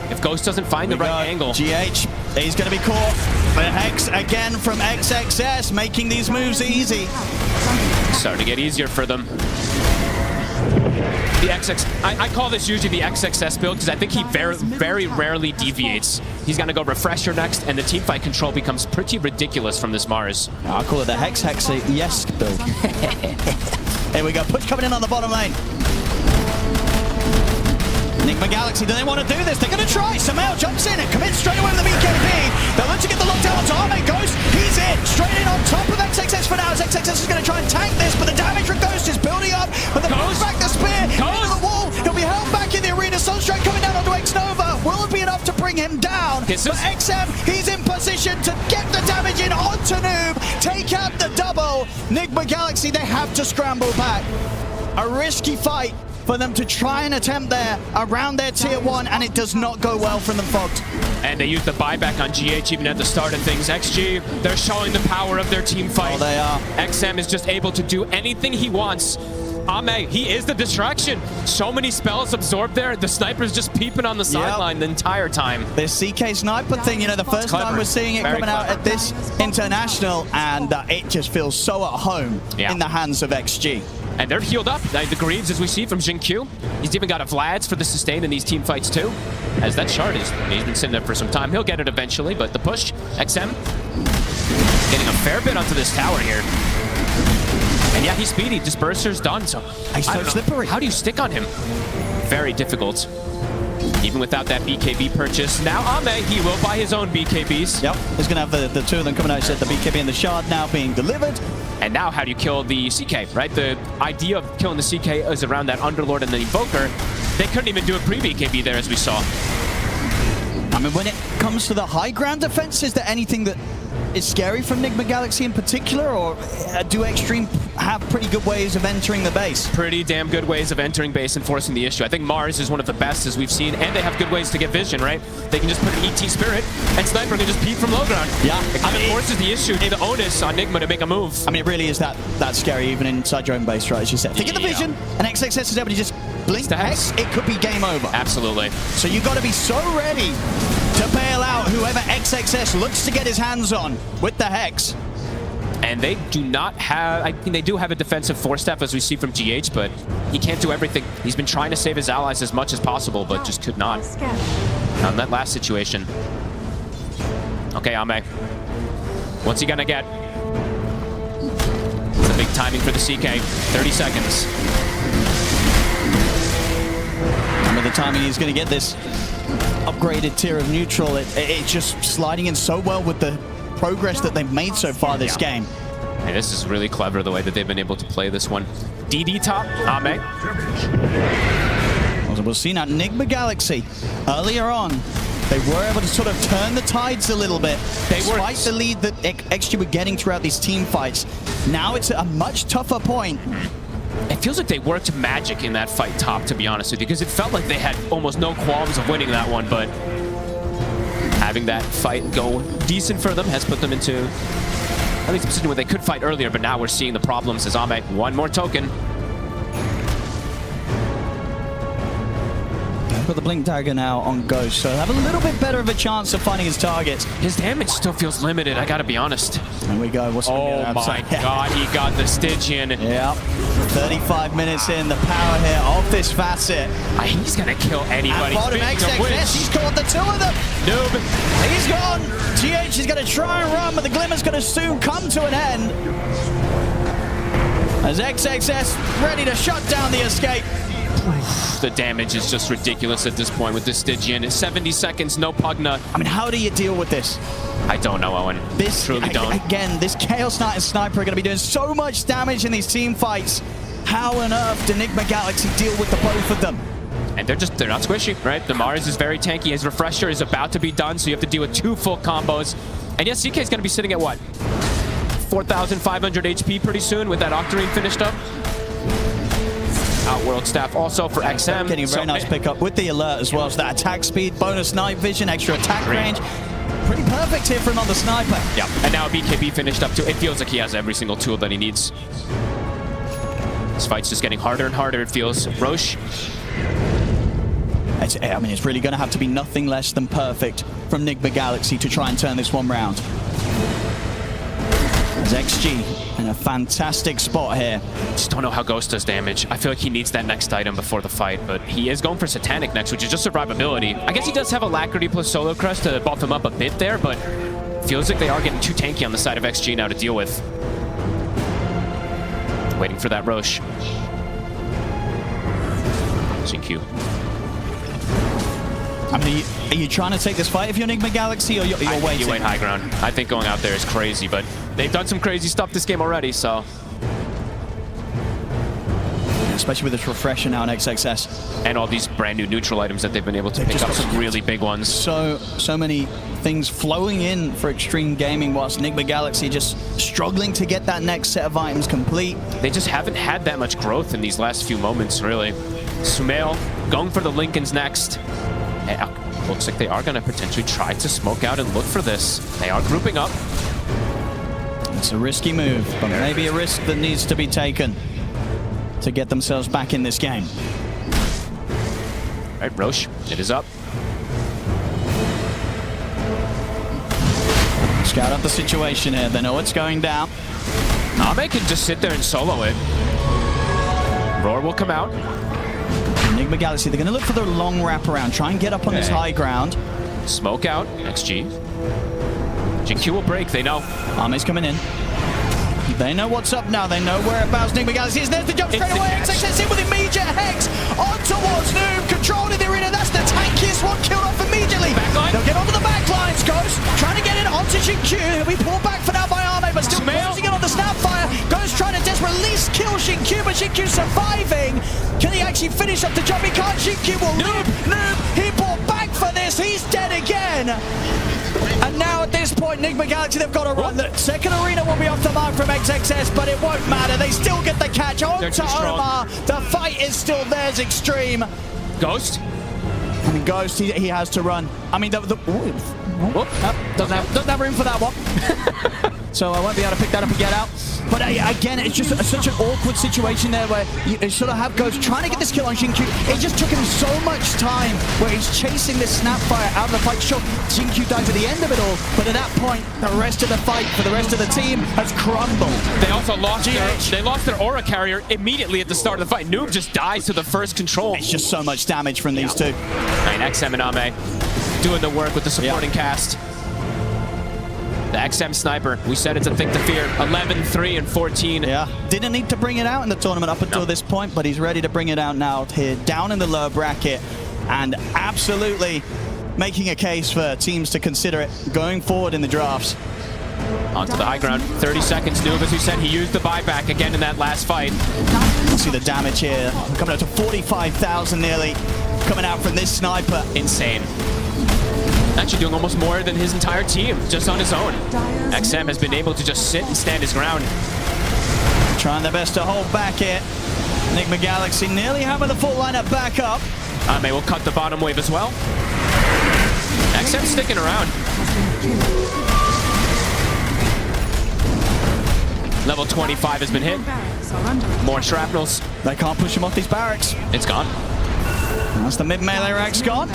if Ghost doesn't find the right angle. GH, he's going to be caught. The Hex again from XXS, making these moves easy. Starting to get easier for them. the XX. I call this usually the XXS build because I think he very rarely deviates. He's going to go Refresher next, and the teamfight control becomes pretty ridiculous from this Mars. I'll call it the yes build. Here we go. Push coming in on the bottom lane. NIGMA Galaxy, do they want to do this? They're going to try. Sumail jumps in and commits straight away with the BKB. They'll look to get the lockdown onto Arme. Ghost, he's in. Straight in on top of XXS for now. As XXS is going to try and tank this, but the damage from Ghost is building up. But the push back the spear into the wall. He'll be held back in the arena. Sunstrike coming down onto X-Nova. Will it be enough to bring him down? But XM, he's in position to get the damage in onto Noob. Take out the double. NIGMA Galaxy, they have to scramble back. A risky fight for them to try and attempt there around their tier 1, and it does not go well from them, Fogged. And they use the buyback on GH even at the start of things. XG, they're showing the power of their team fight. Oh, they are. XM is just able to do anything he wants. Ame, he is the distraction. So many spells absorbed there. The sniper's just peeping on the sideline the entire time. This CK sniper thing, you know, the first time we're seeing it coming out at this international, and it just feels so at home in the hands of XG. And they're healed up. The greens, as we see from Jinkyu. He's even got a Vlad's for the sustain in these team fights too. As that shard is, he's been sitting there for some time. He'll get it eventually, but the push, XM, getting a fair bit onto this tower here. And yeah, he's speedy. Disperser's done, so he's so slippery. How do you stick on him? Very difficult. Even without that BKB purchase. Now Ame, he will buy his own BKBs. Yep, he's going to have the two of them coming out. Said the BKB and the shard now being delivered. And now how do you kill the CK, right? The idea of killing the CK is around that Underlord and the Invoker. They couldn't even do a pre-BKB there, as we saw. I mean, when it comes to the high ground defense, is there anything that is scary from NIGMA Galaxy in particular, or do XTREME have pretty good ways of entering the base? Pretty damn good ways of entering base and forcing the issue. I think Mars is one of the best as we've seen, and they have good ways to get vision, right? They can just put an ET Spirit, and Sniper can just peek from low ground. Yeah. It kind of forces the issue, the onus on NIGMA to make a move. I mean, it really is that scary even inside your own base, right? As you said. Think of the vision, and XXS is able to just blink the hex, it could be game over. Absolutely. So you've got to be so ready to bail out whoever XXS looks to get his hands on with the Hex. And they do not have, I mean, they do have a defensive force staff as we see from GH, but he can't do everything. He's been trying to save his allies as much as possible, but just could not. Not in that last situation. Okay, Ame. What's he gonna get? It's a big timing for the CK. 30 seconds. And with the timing, he's gonna get this upgraded tier of neutral. It's just sliding in so well with the progress that they've made so far this game. And this is really clever the way that they've been able to play this one. DD top, Ame. As we'll see now, NIGMA earlier on, they were able to sort of turn the tides a little bit. Despite the lead that XG were getting throughout these team fights. Now it's a much tougher point. It feels like they worked magic in that fight top, to be honest with you, because it felt like they had almost no qualms of winning that one, but having that fight go decent for them has put them into at least a position where they could fight earlier, but now we're seeing the problems as Ame. One more token. They've got the Blink Dagger now on Ghost, so they have a little bit better of a chance of finding his targets. His damage still feels limited, I gotta be honest. There we go. What's oh my god, he got the Stygian. Yep. 35 minutes in, the power here of this facet. He's gonna kill anybody. Bottom XXS, he's caught the two of them. Noob. He's gone. GH is going to try and run, but the Glimmer's going to soon come to an end. As XXS ready to shut down the escape. The damage is just ridiculous at this point with this Stygian. 70 seconds, no Pugna. I mean, how do you deal with this? I don't know, Owen. Truly don't. Again, this Chaos Knight and Sniper are going to be doing so much damage in these team fights. How on earth do NIGMA Galaxy deal with the both of them? And they're not squishy, right? The Mars is very tanky. His Refresher is about to be done, so you have to deal with 2 full combos. And yes, CK is going to be sitting at what? 4,500 HP pretty soon with that Octarine finished up. Outworld staff also for XM. Getting a very nice pickup with the alert as well. So that attack speed, bonus night vision, extra attack range. Pretty perfect here for him on the Sniper. Yeah, and now BKB finished up too. It feels like he has every single tool that he needs. This fight's just getting harder and harder, it feels. Roche. I mean, it's really going to have to be nothing less than perfect from NIGMA Galaxy to try and turn this one round. XG in a fantastic spot here. Just don't know how Ghost does damage. I feel like he needs that next item before the fight, but he is going for Satanic next, which is just survivability. I guess he does have Alacrity plus Solo Crest to buff him up a bit there, but feels like they are getting too tanky on the side of XG now to deal with. Waiting for that Roche. CQ. I mean, are you trying to take this fight if you're NIGMA Galaxy, or you're waiting? You wait high ground. I think going out there is crazy, but they've done some crazy stuff this game already, so. Especially with this refresher now on XXS. And all these brand new neutral items that they've been able to pick up, some really big ones. So many things flowing in for Extreme Gaming, whilst NIGMA Galaxy just struggling to get that next set of items complete. They just haven't had that much growth in these last few moments, really. Sumail going for the Lincolns next. Looks like they are going to potentially try to smoke out and look for this. They are grouping up. It's a risky move, but maybe a risk that needs to be taken to get themselves back in this game. All right, Roche, it is up. Scout out the situation here. They know what's going down. Ame can just sit there and solo it. Roar will come out. NIGMA Galaxy, they're going to look for the long wraparound, try and get up on this high ground. Smoke out, XG. GQ will break, they know. Ame's coming in. They know what's up now, they know whereabouts NIGMA Galaxy is. There's the jump straight away, XXS in with immediate Hex on towards Noob, controlling the arena, that's the tankiest one, killed off immediately. Backline. They'll get onto the backlines, Ghost trying to get in onto Xingqiu, he'll be pulled back for now by Ame, but still closing it on the Snapfire. Ghost trying to just release kill Xingqiu, but Xingqiu surviving. Can he actually finish up the job? He can't. Xingqiu will Noob, he brought back for this, he's dead again. And now at this point, NIGMA Galaxy, they've got to run. The second arena will be off the mark from XXS, but it won't matter. They still get the catch. On to Omar. The fight is still theirs, Extreme. Ghost? I mean, Ghost, he has to run. I mean, doesn't have room for that one. So I won't be able to pick that up and get out. But again, it's just such an awkward situation there where you sort of have Ghost trying to get this kill on Xingqiu. It just took him so much time where he's chasing this Snapfire out of the fight. Sure, Xingqiu dies at the end of it all, but at that point, the rest of the fight for the rest of the team has crumbled. They also lost their aura carrier immediately at the start of the fight. Noob just dies to the first control. It's just so much damage from these two. And XM and Ame doing the work with the supporting cast. The XM sniper, we said it's a thing to fear. 11, 3, and 14. Yeah, didn't need to bring it out in the tournament up until this point, but he's ready to bring it out now here, down in the lower bracket, and absolutely making a case for teams to consider it going forward in the drafts. Onto the high ground, 30 seconds. Noob, as you said, he used the buyback again in that last fight. See the damage here, coming up to 45,000 nearly, coming out from this sniper. Insane. Actually doing almost more than his entire team, just on his own. XM has been able to just sit and stand his ground. Trying their best to hold back here. NIGMA Galaxy nearly having the full lineup back up. Ame will cut the bottom wave as well. XM sticking around. Level 25 has been hit. More shrapnels. They can't push him off these barracks. It's gone. That's the mid-melee rack's gone.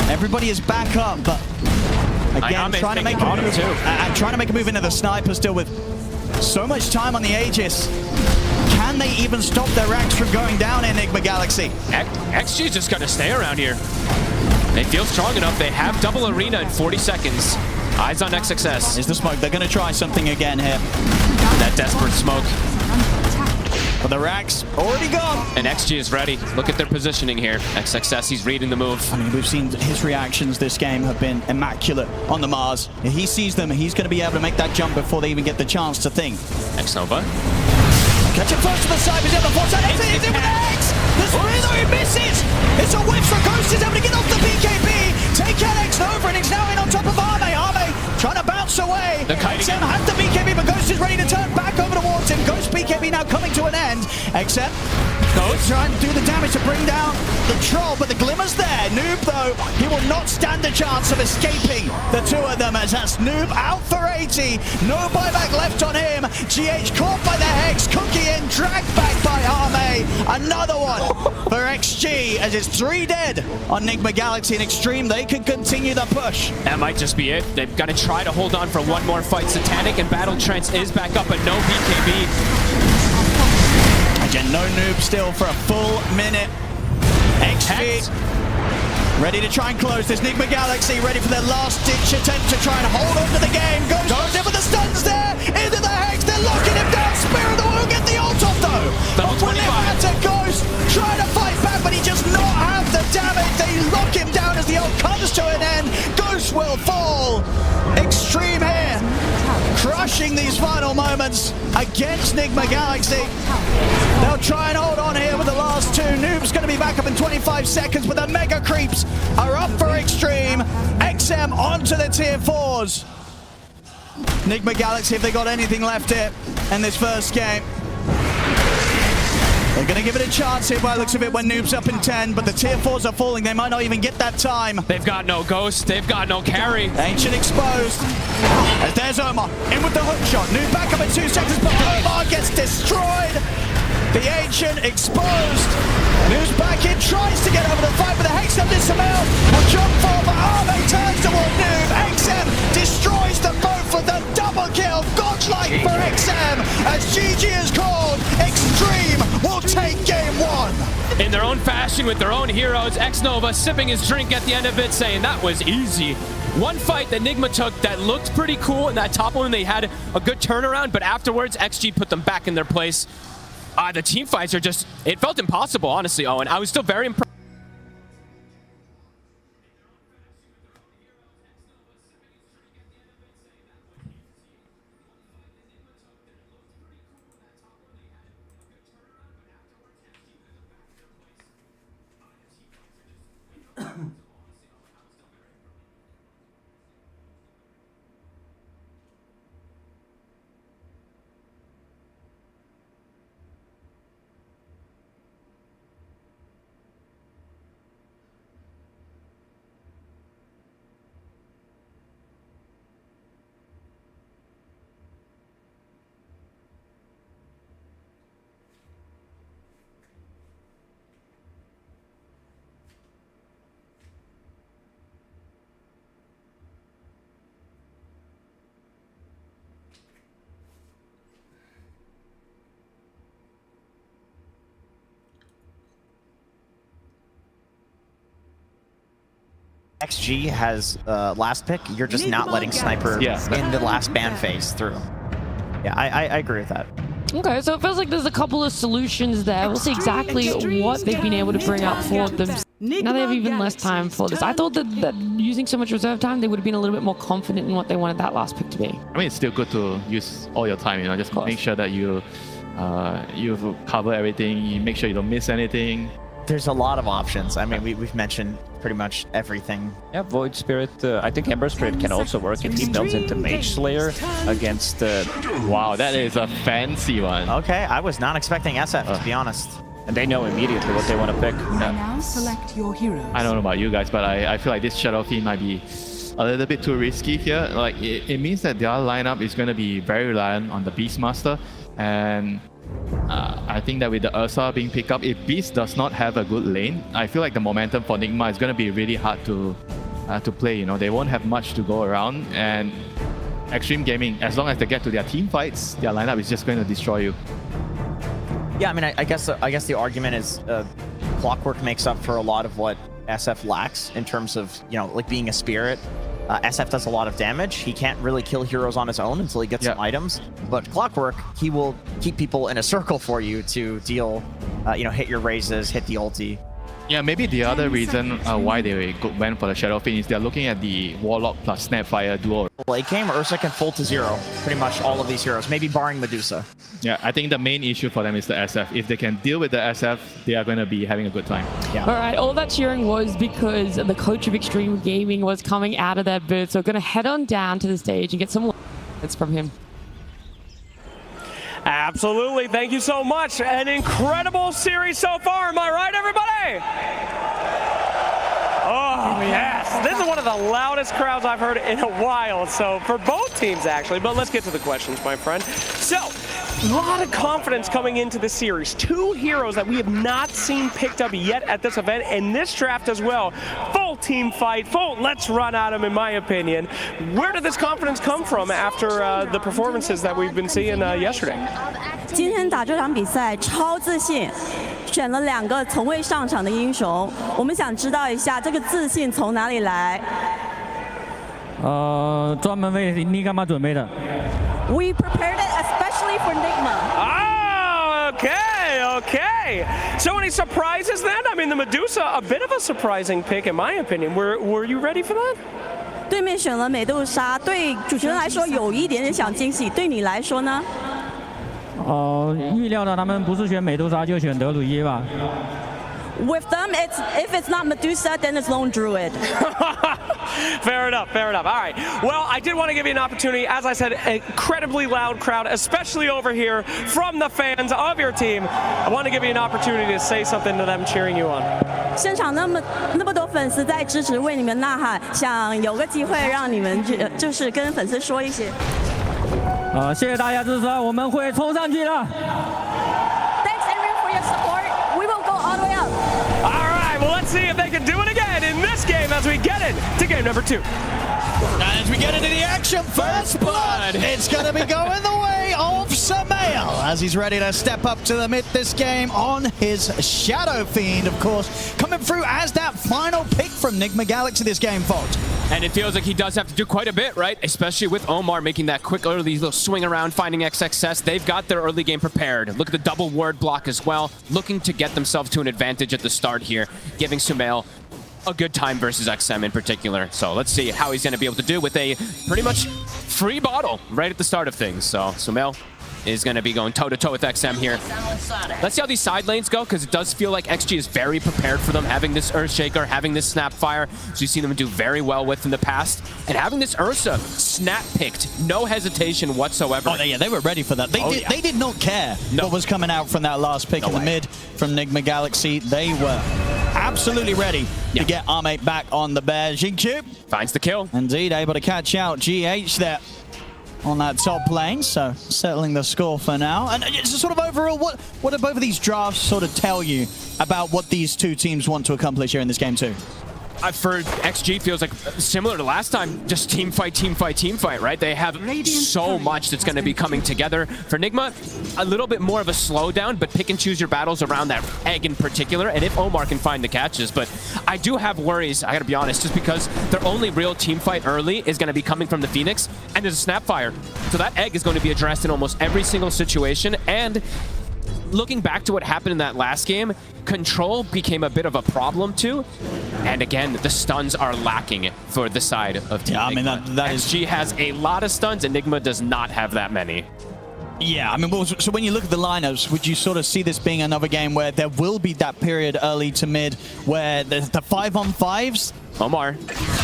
Everybody is back up, but again, trying to make a move, trying to make a move into the sniper still with so much time on the Aegis. Can they even stop their racks from going down in NIGMA Galaxy? XG's just got to stay around here. They feel strong enough. They have double arena in 40 seconds. Eyes on XXS. Is the smoke. They're going to try something again here. That desperate smoke. But the racks already gone. And XG is ready. Look at their positioning here. XXS, he's reading the move. I mean, we've seen his reactions this game have been immaculate on the Mars. If he sees them, he's going to be able to make that jump before they even get the chance to think. X-Nova. Catch it first to the side, he's on the 4 side. He's in with the X! The spray though, he misses! It's a whiff, so Ghost is able to get off the BKB. Take out X-Nova, and he's now in on top of Ame. Ame trying to bounce away. The kiting. XM has the BKB, but Ghost is ready to turn back over towards him. Ghost beat BKB now coming to an end. XM goes trying to do the damage to bring down the troll, but the glimmer's there. Noob, though, he will not stand a chance of escaping the two of them, as that's Noob out for 80. No buyback left on him. GH caught by the Hex. Cookie in, dragged back by Arme. Another one for XG, as it's 3 dead on NIGMA Galaxy and Extreme. They can continue the push. That might just be it. They've got to try to hold on for one more fight. Satanic and Battle Trance is back up, but no BKB. Again, no Noob still for a full minute. XG ready to try and close this. NIGMA Galaxy ready for their last-ditch attempt to try and hold on to the game. Goes in with the stuns there. Into the Hex. They're locking him down. Spirit will get the ult off, though. Double 25. To Ghost trying to fight back, but he does not have the damage. They lock him down as the ult comes to an end. Ghost will fall. Extreme here, crushing these final moments against NIGMA Galaxy. They'll try and hold on here with the last two. Noob's going to be back up in 25 seconds, but the Mega Creeps are up for Extreme. XM onto the tier 4s. NIGMA Galaxy, if they got anything left here in this first game, they're going to give it a chance here by the looks of it when Noob's up in 10, but the tier 4s are falling. They might not even get that time. They've got no Ghost. They've got no carry. Ancient exposed. As there's Omar in with the hook shot. Noob back up in 2 seconds, but Omar gets destroyed. The Ancient exposed. Noob's back in, tries to get over the fight, but the Hex up this Samel will jump for, but Arme turns toward Noob. XM destroys them both with a double kill. Godlike for XM as GG is called. Extreme will take game 1. In their own fashion, with their own heroes, X-Nova sipping his drink at the end of it, saying that was easy. One fight that NIGMA took that looked pretty cool, in that top one they had a good turnaround, but afterwards XG put them back in their place. The team fights are just, it felt impossible, honestly, Owen. I was still very impressed. XG has last pick. You're just not letting Sniper in the last ban phase through. Yeah, I agree with that. Okay, so it feels like there's a couple of solutions there. We'll see exactly what they've been able to bring up for them. Now they have even less time for this. I thought that using so much reserve time, they would have been a little bit more confident in what they wanted that last pick to be. I mean, it's still good to use all your time, you know, just make sure that you cover everything, you make sure you don't miss anything. There's a lot of options. I mean, we've mentioned pretty much everything. Yeah, Void Spirit. I think Ember Spirit can also work if he builds into Mage Slayer against... Wow, that is a fancy one. Okay, I was not expecting SF, to be honest. And they know immediately what they want to pick. Now select your heroes. I don't know about you guys, but I feel like this Shadow Fiend might be a little bit too risky here. Like, it means that their lineup is going to be very reliant on the Beastmaster. And I think that with the Ursa being picked up, if Beast does not have a good lane, I feel like the momentum for NIGMA is going to be really hard to play. You know, they won't have much to go around, and Extreme Gaming, as long as they get to their team fights, their lineup is just going to destroy you. Yeah, I mean, I guess the argument is Clockwork makes up for a lot of what SF lacks in terms of, you know, like being a spirit. SF does a lot of damage. He can't really kill heroes on his own until he gets some items. But Clockwork, he will keep people in a circle for you to deal, you know, hit your raises, hit the ulti. Yeah, maybe the other reason why they went for the Shadow Fiend is they're looking at the Warlock plus Snapfire duo. Late game, Ursa can full to 0. Pretty much all of these heroes, maybe barring Medusa. Yeah, I think the main issue for them is the SF. If they can deal with the SF, they are going to be having a good time. Yeah. All right, all that cheering was because the coach of Extreme Gaming was coming out of that booth. So we're going to head on down to the stage and get some words from him. Absolutely. Thank you so much. An incredible series so far. Am I right, everybody? Oh, yes. This is one of the loudest crowds I've heard in a while. So for both teams, actually. But let's get to the questions, my friend. So, a lot of confidence coming into the series. Two heroes that we have not seen picked up yet at this event and this draft as well. Full team fight, full let's run at them, in my opinion. Where did this confidence come from after the performances that we've been seeing yesterday? 今天打这场比赛超自信，选了2个从未上场的英雄。我们想知道一下这个自信从哪里来？专门为NIGMA准备的。We prepared it especially for NIGMA. Oh, okay. So any surprises then? I mean, the Medusa, a bit of a surprising pick in my opinion. Were you ready for that? 对面选了美杜莎，对主持人来说有一点点小惊喜，对你来说呢？预料到他们不是选美杜莎就选德鲁伊吧。With them, if it's not Medusa, then it's Lone Druid. Fair enough. All right. Well, I did want to give you an opportunity. As I said, an incredibly loud crowd, especially over here from the fans of your team. I want to give you an opportunity to say something to them cheering you on. 现场那么多粉丝在支持，为你们呐喊，想有个机会让你们就是跟粉丝说一些。谢谢大家支持，我们会冲上去的。Thanks everyone for your support. We will go all the way up. All right. Well, let's see if they can do it again in this game as we get into game number 2. And as we get into the action, first blood, it's going to be going the way of Sumail as he's ready to step up to the mid this game on his Shadow Fiend, of course, coming through as that final pick from NIGMA Galaxy this game, folks. And it feels like he does have to do quite a bit, right? Especially with Omar making that quick early little swing around, finding XXS. They've got their early game prepared. Look at the double ward block as well, looking to get themselves to an advantage at the start here, giving Sumail a good time versus XM in particular. So let's see how he's going to be able to do with a pretty much free bottle right at the start of things. So Sumail is going to be going toe-to-toe with XM here. Let's see how these side lanes go, because it does feel like XG is very prepared for them, having this Earthshaker, having this Snapfire, which you've seen them do very well with in the past, and having this Ursa snap-picked, no hesitation whatsoever. Oh, yeah, they were ready for that. They did not care what was coming out from that last pick in the mid from NIGMA Galaxy. They were absolutely ready to get our mate back on the bear. Xingqiu finds the kill. Indeed, able to catch out GH there on that top lane, so settling the score for now. And it's sort of overall, what do both of these drafts sort of tell you about what these two teams want to accomplish here in this game too? For XG, feels like similar to last time, just team fight, right? They have so much that's going to be coming together. For NIGMA, a little bit more of a slowdown, but pick and choose your battles around that egg in particular, and if Omar can find the catches. But I do have worries, I gotta be honest, just because their only real team fight early is going to be coming from the Phoenix, and there's a Snapfire. So that egg is going to be addressed in almost every single situation, and looking back to what happened in that last game, control became a bit of a problem too. And again, the stuns are lacking for the side of Team NIGMA. I mean, that XG has a lot of stuns, and NIGMA does not have that many. Yeah, I mean, well, so when you look at the lineups, would you sort of see this being another game where there will be that period early to mid where the 5-on-5s, Omar,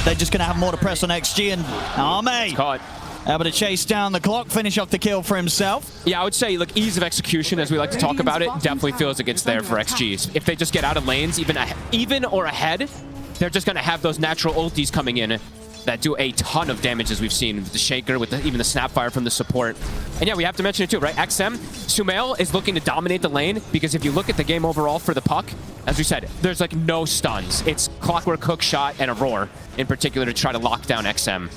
they're just going to have more to press on XG, and Arme caught. Able to chase down the clock, finish off the kill for himself. Yeah, I would say, like, ease of execution, as we like to talk about it, definitely feels like it's there for XGs. If they just get out of lanes, even or ahead, they're just going to have those natural ultis coming in that do a ton of damage, as we've seen with the Shaker, with even the Snapfire from the support. And yeah, we have to mention it too, right? XM, Sumail is looking to dominate the lane, because if you look at the game overall for the Puck, as we said, there's like no stuns. It's Clockwork Hook Shot and a Roar in particular to try to lock down XM.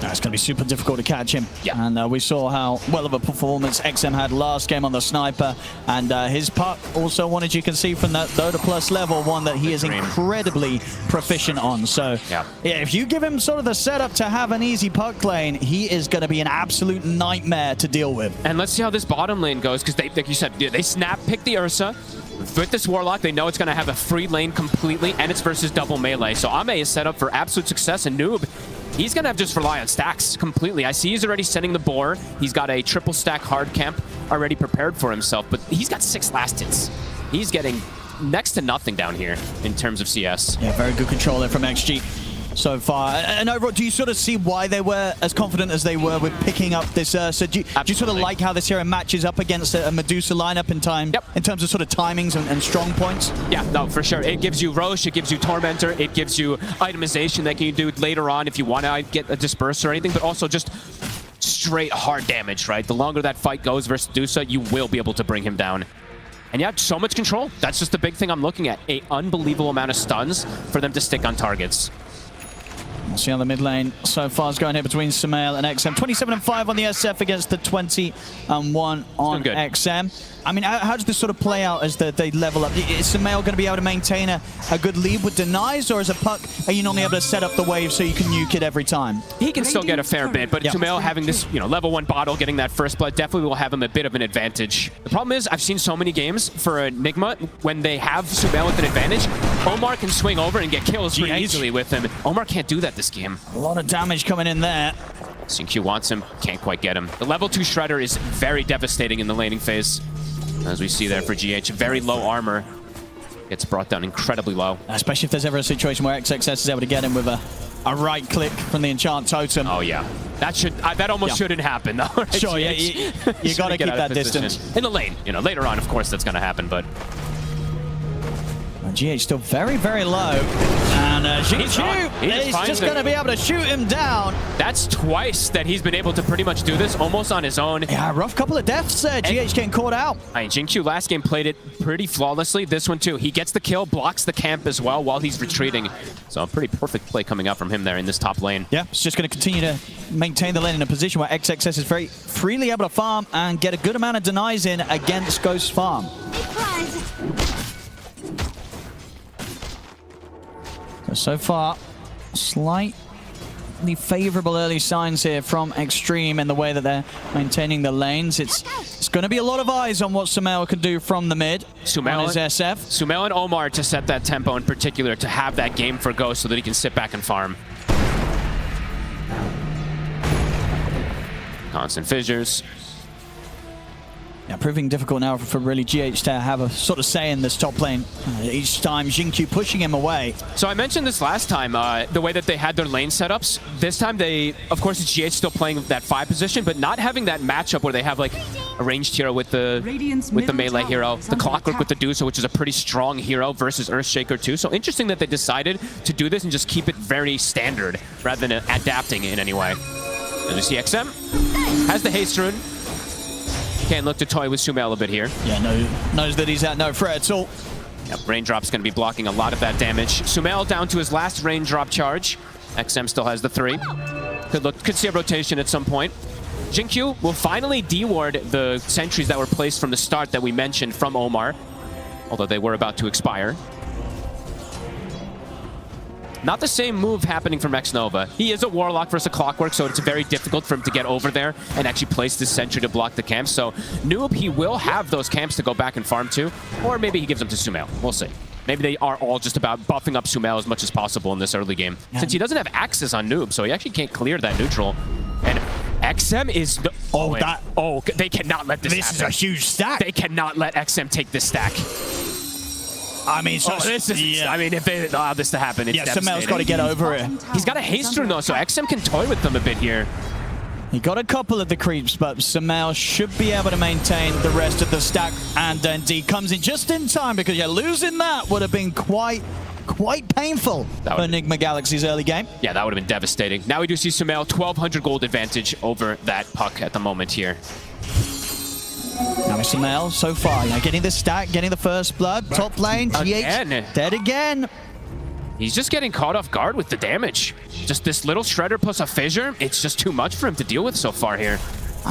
It's going to be super difficult to catch him. Yeah. And we saw how well of a performance XM had last game on the Sniper. And his puck, also one, as you can see from that Dota Plus level, one that he is incredibly proficient on. So yeah, if you give him sort of the setup to have an easy puck lane, he is going to be an absolute nightmare to deal with. And let's see how this bottom lane goes, because they, like you said, they snap pick the Ursa. With this Warlock, they know it's going to have a free lane completely, and it's versus double melee. So Ame is set up for absolute success, and Noob, he's going to have to just rely on stacks completely. I see he's already sending the boar. He's got a triple stack hard camp already prepared for himself, but he's got 6 last hits. He's getting next to nothing down here in terms of CS. Yeah, very good control there from XG. so far. And overall, do you sort of see why they were as confident as they were with picking up this Ursa? Do you sort of like how this hero matches up against a Medusa lineup in time, in terms of sort of timings and strong points? Yeah, no, for sure. It gives you Roche, it gives you Tormentor, it gives you itemization that you can do later on if you want to get a Disperse or anything, but also just straight hard damage, right? The longer that fight goes versus Medusa, you will be able to bring him down. And you have so much control. That's just the big thing I'm looking at. An unbelievable amount of stuns for them to stick on targets. We'll see how the mid lane so far is going here between Sumail and XM. 27-5 on the SF against the 20-1 on XM. I mean, how does this sort of play out as they level up? Is Sumail going to be able to maintain a good lead with denies, or as a puck, are you normally able to set up the wave so you can nuke it every time? He can still get a fair bit, but Sumail having this, level 1 bottle, getting that first blood, definitely will have him a bit of an advantage. The problem is, I've seen so many games for NIGMA, when they have Sumail with an advantage, Omar can swing over and get kills pretty easily with him. Omar can't do that this game. A lot of damage coming in there. CQ wants him, can't quite get him. The level 2 Shredder is very devastating in the laning phase. As we see there for GH, very low armor. Gets brought down incredibly low. Especially if there's ever a situation where XXS is able to get him with a right click from the enchant totem. Oh yeah, that almost shouldn't happen though. Right? Sure, yeah, you got to keep that distance. In the lane, later on, of course, that's going to happen, but... GH still very, very low. And he's just going to be able to shoot him down. That's twice that he's been able to pretty much do this, almost on his own. Yeah, rough couple of deaths there. GH getting caught out. I mean, Jingqiu last game played it pretty flawlessly. This one too. He gets the kill, blocks the camp as well while he's retreating. So a pretty perfect play coming out from him there in this top lane. Yeah, it's just going to continue to maintain the lane in a position where XXS is very freely able to farm and get a good amount of denies in against Ghost Farm. So far, slightly favorable early signs here from XTREME in the way that they're maintaining the lanes. It's going to be a lot of eyes on what Sumail can do from the mid on his SF. Sumail and Omar to set that tempo in particular, to have that game for Ghost so that he can sit back and farm. Constant fissures. Yeah, proving difficult now for really GH to have a sort of say in this top lane. Each time Jingqiu pushing him away. So I mentioned this last time, the way that they had their lane setups. This time of course it's GH still playing that 5 position, but not having that matchup where they have like a ranged hero with the melee hero, the Clockwork with the Dusa, which is a pretty strong hero, versus Earthshaker too. So interesting that they decided to do this and just keep it very standard rather than adapting in any way. As we see XM has the haste rune. Can look to toy with Sumail a bit here. Yeah, knows that he's at no threat at all. Yep, Raindrop's going to be blocking a lot of that damage. Sumail down to his last Raindrop charge. XM still has the 3. Could see a rotation at some point. Jingqiu will finally deward the sentries that were placed from the start that we mentioned from Omar, although they were about to expire. Not the same move happening from Xnova. He is a Warlock versus a Clockwork, so it's very difficult for him to get over there and actually place this sentry to block the camps. So Noob, he will have those camps to go back and farm to, or maybe he gives them to Sumail. We'll see. Maybe they are all just about buffing up Sumail as much as possible in this early game, since he doesn't have access on Noob, so he actually can't clear that neutral. And XM is... they cannot let this happen. This is a huge stack. They cannot let XM take this stack. I mean, I mean, if they allow this to happen, it's Sumail's got to get over it. He's got a haste rune though, so XM can toy with them a bit here. He got a couple of the creeps, but Sumail should be able to maintain the rest of the stack, and indeed comes in just in time, because losing that would have been quite painful for NIGMA Galaxy's early game. Yeah, that would have been devastating. Now we do see Sumail 1,200 gold advantage over that puck at the moment here. Now Sumail so far, getting the stack, getting the first blood, top lane, GH dead again. He's just getting caught off guard with the damage. Just this little Shredder plus a Fissure, it's just too much for him to deal with so far here.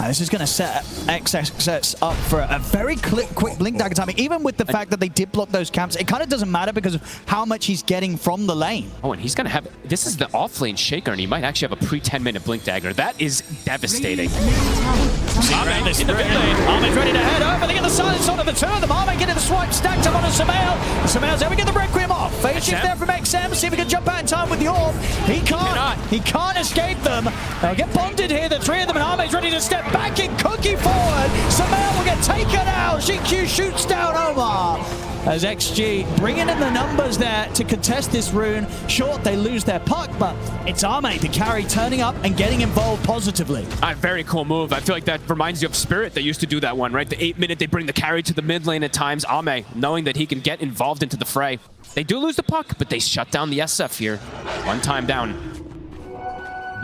This is going to set XXS up for a very quick blink dagger timing. Even with the fact that they did block those camps, it kind of doesn't matter because of how much he's getting from the lane. Oh, and he's going to have... This is the off-lane Shaker, and he might actually have a pre-10-minute blink dagger. That is devastating. Ahmed in the mid lane. Ahmed's ready to head over. They get the silence onto the two of them. Ahmed getting the swipe stacked up onto Sumail. Sumail's able to get the Requiem off. Phase shift there from XM. See if he can jump out in time with the orb. He can't. He can't escape them. They'll get bonded here, the 3 of them, and Ahmed's ready to step back and cookie forward. Sumail will get taken out. Jingqiu shoots down Omar. as XG bringing in the numbers there to contest this rune. Short, they lose their puck, but it's Arme, the carry, turning up and getting involved positively. A very cool move. I feel like that reminds you of Spirit. They used to do that one, right? The 8-minute, they bring the carry to the mid lane at times. Ame, knowing that he can get involved into the fray. They do lose the puck, but they shut down the SF here. One time down.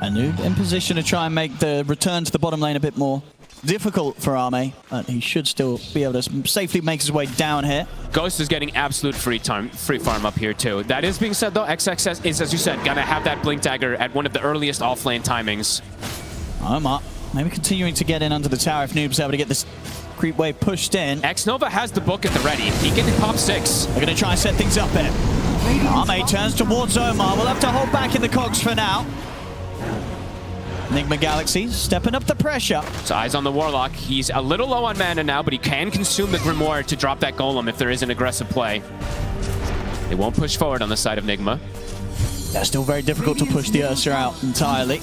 Noob in position to try and make the return to the bottom lane a bit more difficult for Arme, but he should still be able to safely make his way down here. Ghost is getting absolute free farm up here too. That is being said though, XXS is, as you said, gonna have that Blink Dagger at one of the earliest off-lane timings. Omar maybe continuing to get in under the tower if Noob's able to get this creep wave pushed in. Xnova has the book at the ready. He can pop 6. They're gonna try and set things up here. Arme turns towards Omar. We'll have to hold back in the cogs for now. NIGMA Galaxy stepping up the pressure. So eyes on the Warlock. He's a little low on mana now, but he can consume the Grimoire to drop that Golem if there is an aggressive play. They won't push forward on the side of NIGMA. They're still very difficult to push the Ursa out entirely.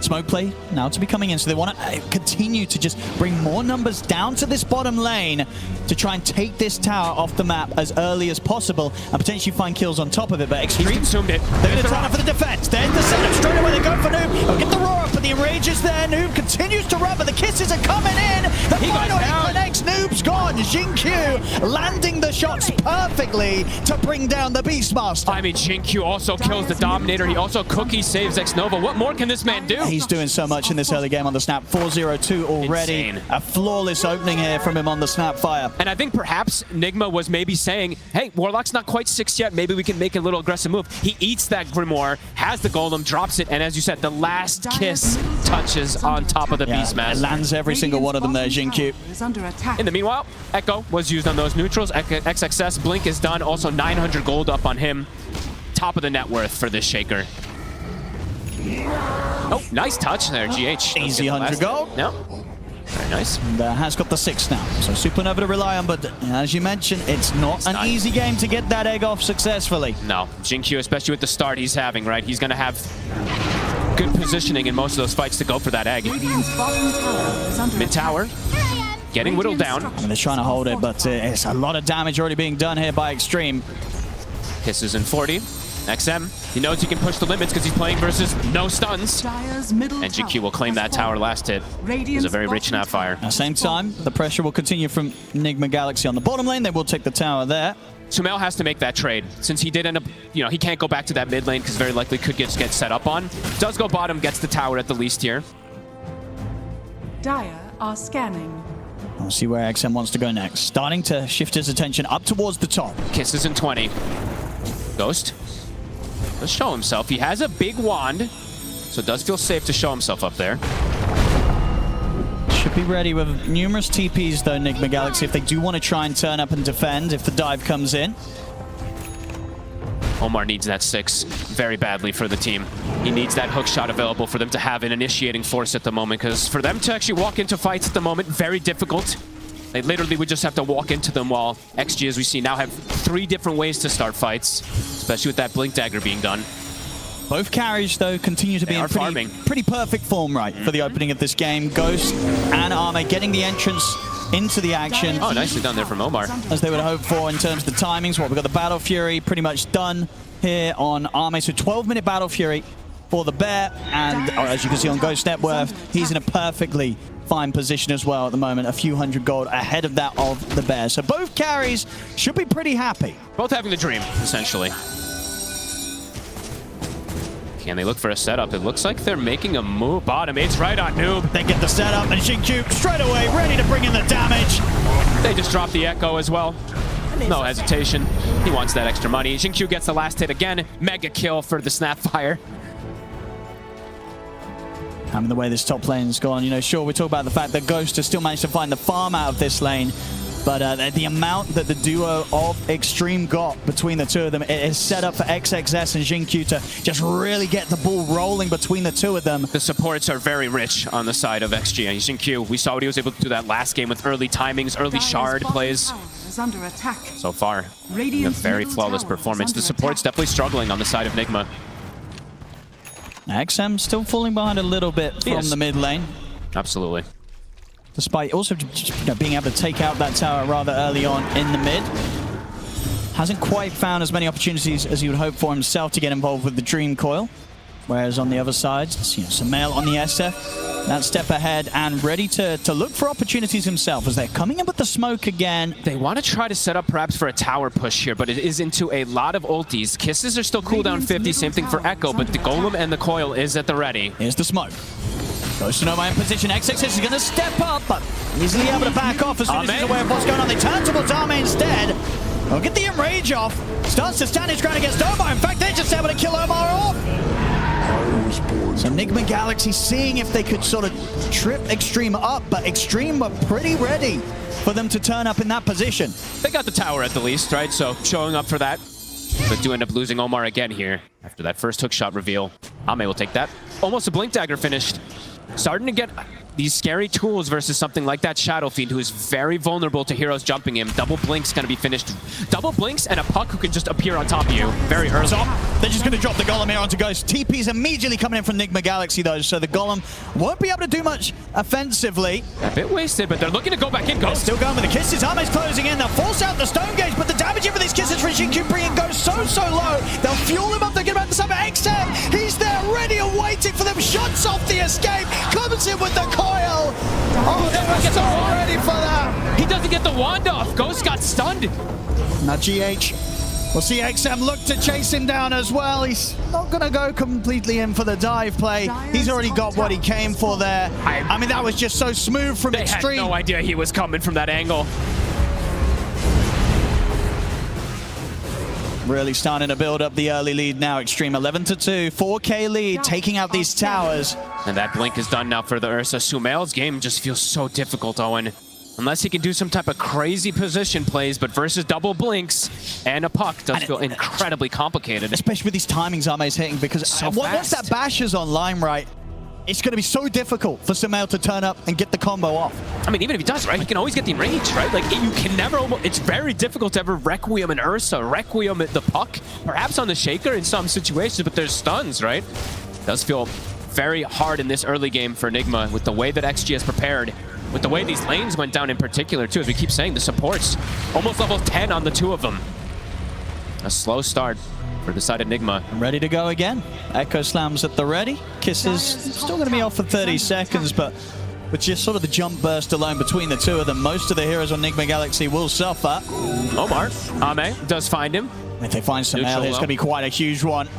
Smoke play now to be coming in, so they want to continue to just bring more numbers down to this bottom lane to try and take this tower off the map as early as possible and potentially find kills on top of it. But Extreme consumed it. They're going to turn up for the defense. There's the setup straight away. They go for Noob. They'll get the roar up, but the enrage is there. Noob continues to run, but the kisses are coming in. The final hit connects. Noob's gone. Jinkyu landing the shots perfectly to bring down the Beastmaster. I mean, Jinkyu also kills the Dominator. He also cookie saves Xnova. What more can this man do? He's doing so much in this early game on the snap. 4-0-2 already. Insane. A flawless opening here from him on the snap fire. And I think perhaps NIGMA was maybe saying, hey, Warlock's not quite 6 yet. Maybe we can make a little aggressive move. He eats that Grimoire, has the Golem, drops it, and as you said, the last kiss touches on top of the Beastmaster. Lands every single one of them there, Jinkyu. In the meanwhile, Echo was used on those neutrals. XXS Blink is done. Also 900 gold up on him. Top of the net worth for this Shaker. Oh, nice touch there, GH. Easy 100 gold. No. Very nice. And has got the 6 now. So Supernova to rely on, but as you mentioned, it's not an easy game to get that egg off successfully. No. Jinkyu, especially with the start he's having, right? He's going to have good positioning in most of those fights to go for that egg. Mid tower. Getting whittled down. I mean, they're trying to hold it, but it's a lot of damage already being done here by Extreme. Kisses in 40. XM, he knows he can push the limits because he's playing versus no stuns. And GQ will claim that tower last hit. It was a very rich Snapfire. At the same time, the pressure will continue from NIGMA Galaxy on the bottom lane. They will take the tower there. Sumail has to make that trade. Since he did end up, he can't go back to that mid lane because very likely could get set up on. Does go bottom, gets the tower at the least here. Dire are scanning. We'll see where XM wants to go next. Starting to shift his attention up towards the top. Kisses in 20. Ghost. Let's show himself. He has a big wand, so it does feel safe to show himself up there. Should be ready with numerous TPs though, NIGMA Galaxy, if they do want to try and turn up and defend if the dive comes in. Omar needs that 6 very badly for the team. He needs that hook shot available for them to have an initiating force at the moment, because for them to actually walk into fights at the moment, very difficult. They literally would just have to walk into them, while XG, as we see now, have 3 different ways to start fights, especially with that Blink Dagger being done. Both carries, though, continue to be in pretty perfect form, right, for the opening of this game. Ghost and Arme getting the entrance into the action. Oh, nicely done there from Omar. As they would hope for in terms of the timings. We've got the Battle Fury pretty much done here on Arme. So 12-minute Battle Fury for the Bear. And as you can see on Ghost net worth, he's in a perfectly fine position as well at the moment. A few hundred gold ahead of that of the Bear. So both carries should be pretty happy. Both having the dream, essentially. Can they look for a setup? It looks like they're making a move. Bottom, it's right on Noob. They get the setup, and Jinkyu straight away ready to bring in the damage. They just drop the Echo as well. No hesitation. He wants that extra money. Jinkyu gets the last hit again. Mega kill for the Snapfire. I mean, the way this top lane's gone, sure, we talk about the fact that Ghost has still managed to find the farm out of this lane, but the amount that the duo of Extreme got between the two of them, it is set up for XXS and Jinkyu to just really get the ball rolling between the two of them. The supports are very rich on the side of XG. And Jinkyu, we saw what he was able to do that last game with early timings, early shard plays. Under attack. So far, a very flawless performance. The support's definitely struggling on the side of NIGMA. XM still falling behind a little bit from the mid lane. Absolutely. Despite also just, being able to take out that tower rather early on in the mid. hasn't quite found as many opportunities as he would hope for himself to get involved with the Dream Coil. Whereas on the other side, you know, Sumail on the SF, that step ahead and ready to look for opportunities himself as they're coming in with the smoke again. They want to try to set up perhaps for a tower push here, but it is into a lot of ultis. Kisses are still cooldown 50, same thing for Echo, but the Golem and the Coil is at the ready. Here's the smoke. Goes to Noma in position. XXS is going to step up, but easily able to back off as soon as he's aware of what's going on. They turn towards Arme instead. They'll get the enrage off. Starts to stand his ground against Omar. In fact, they're just able to kill Omar off. So NIGMA Galaxy seeing if they could sort of trip Extreme up, but Extreme were pretty ready for them to turn up in that position. They got the tower at the least, right? So showing up for that. But do end up losing Omar again here after that first hook shot reveal. Ame will take that. Almost a Blink Dagger finished. Starting to get these scary tools versus something like that Shadow Fiend, who is very vulnerable to heroes jumping him. Double Blink's going to be finished. Double Blinks and a Puck who can just appear on top of you very early. They're just going to drop the Golem here onto Ghost. TP's immediately coming in from NIGMA Galaxy, though, so the Golem won't be able to do much offensively. A bit wasted, but they're looking to go back in. Ghost still going with the kisses. Ame's closing in. They'll force out the Stone Gauge, but the damage for these kisses for Xingqiu bringing Ghost so low. They'll fuel him up. They'll get him out the side. XM, he's there ready and waiting for them. Shots off the escape. Comes in with the coil. Oh, they were so ready for that. He doesn't get the wand off. Ghost got stunned. Now GH, we'll see XM look to chase him down as well. He's not going to go completely in for the dive play. He's already got what he came for there. I mean, that was just so smooth from Extreme. They had no idea he was coming from that angle. Really starting to build up the early lead now. Extreme 11-2, 4K lead, taking out these towers. And that blink is done now for the Ursa. Sumail's game just feels so difficult, Owen. Unless he can do some type of crazy position plays, but versus double blinks and a puck does feel incredibly complicated. Especially with these timings Ame's hitting, because so once that bash is online, right, it's going to be so difficult for Sumail to turn up and get the combo off. I mean, even if he does, right, he can always get the enrage, right? Like, you can never, it's very difficult to ever Requiem and Ursa, Requiem at the puck, perhaps on the Shaker in some situations, but there's stuns, right? Does feel very hard in this early game for NIGMA with the way that XG has prepared, with the way these lanes went down in particular, too, as we keep saying, the supports, almost level 10 on the two of them. A slow start for the side of NIGMA. Ready to go again. Echo slams at the ready. Kisses still going to be off for 30 seconds, but with just sort of the jump burst alone between the two of them, most of the heroes on NIGMA Galaxy will suffer. Omar, Ame does find him. If they find Sumail, it's going to be quite a huge one.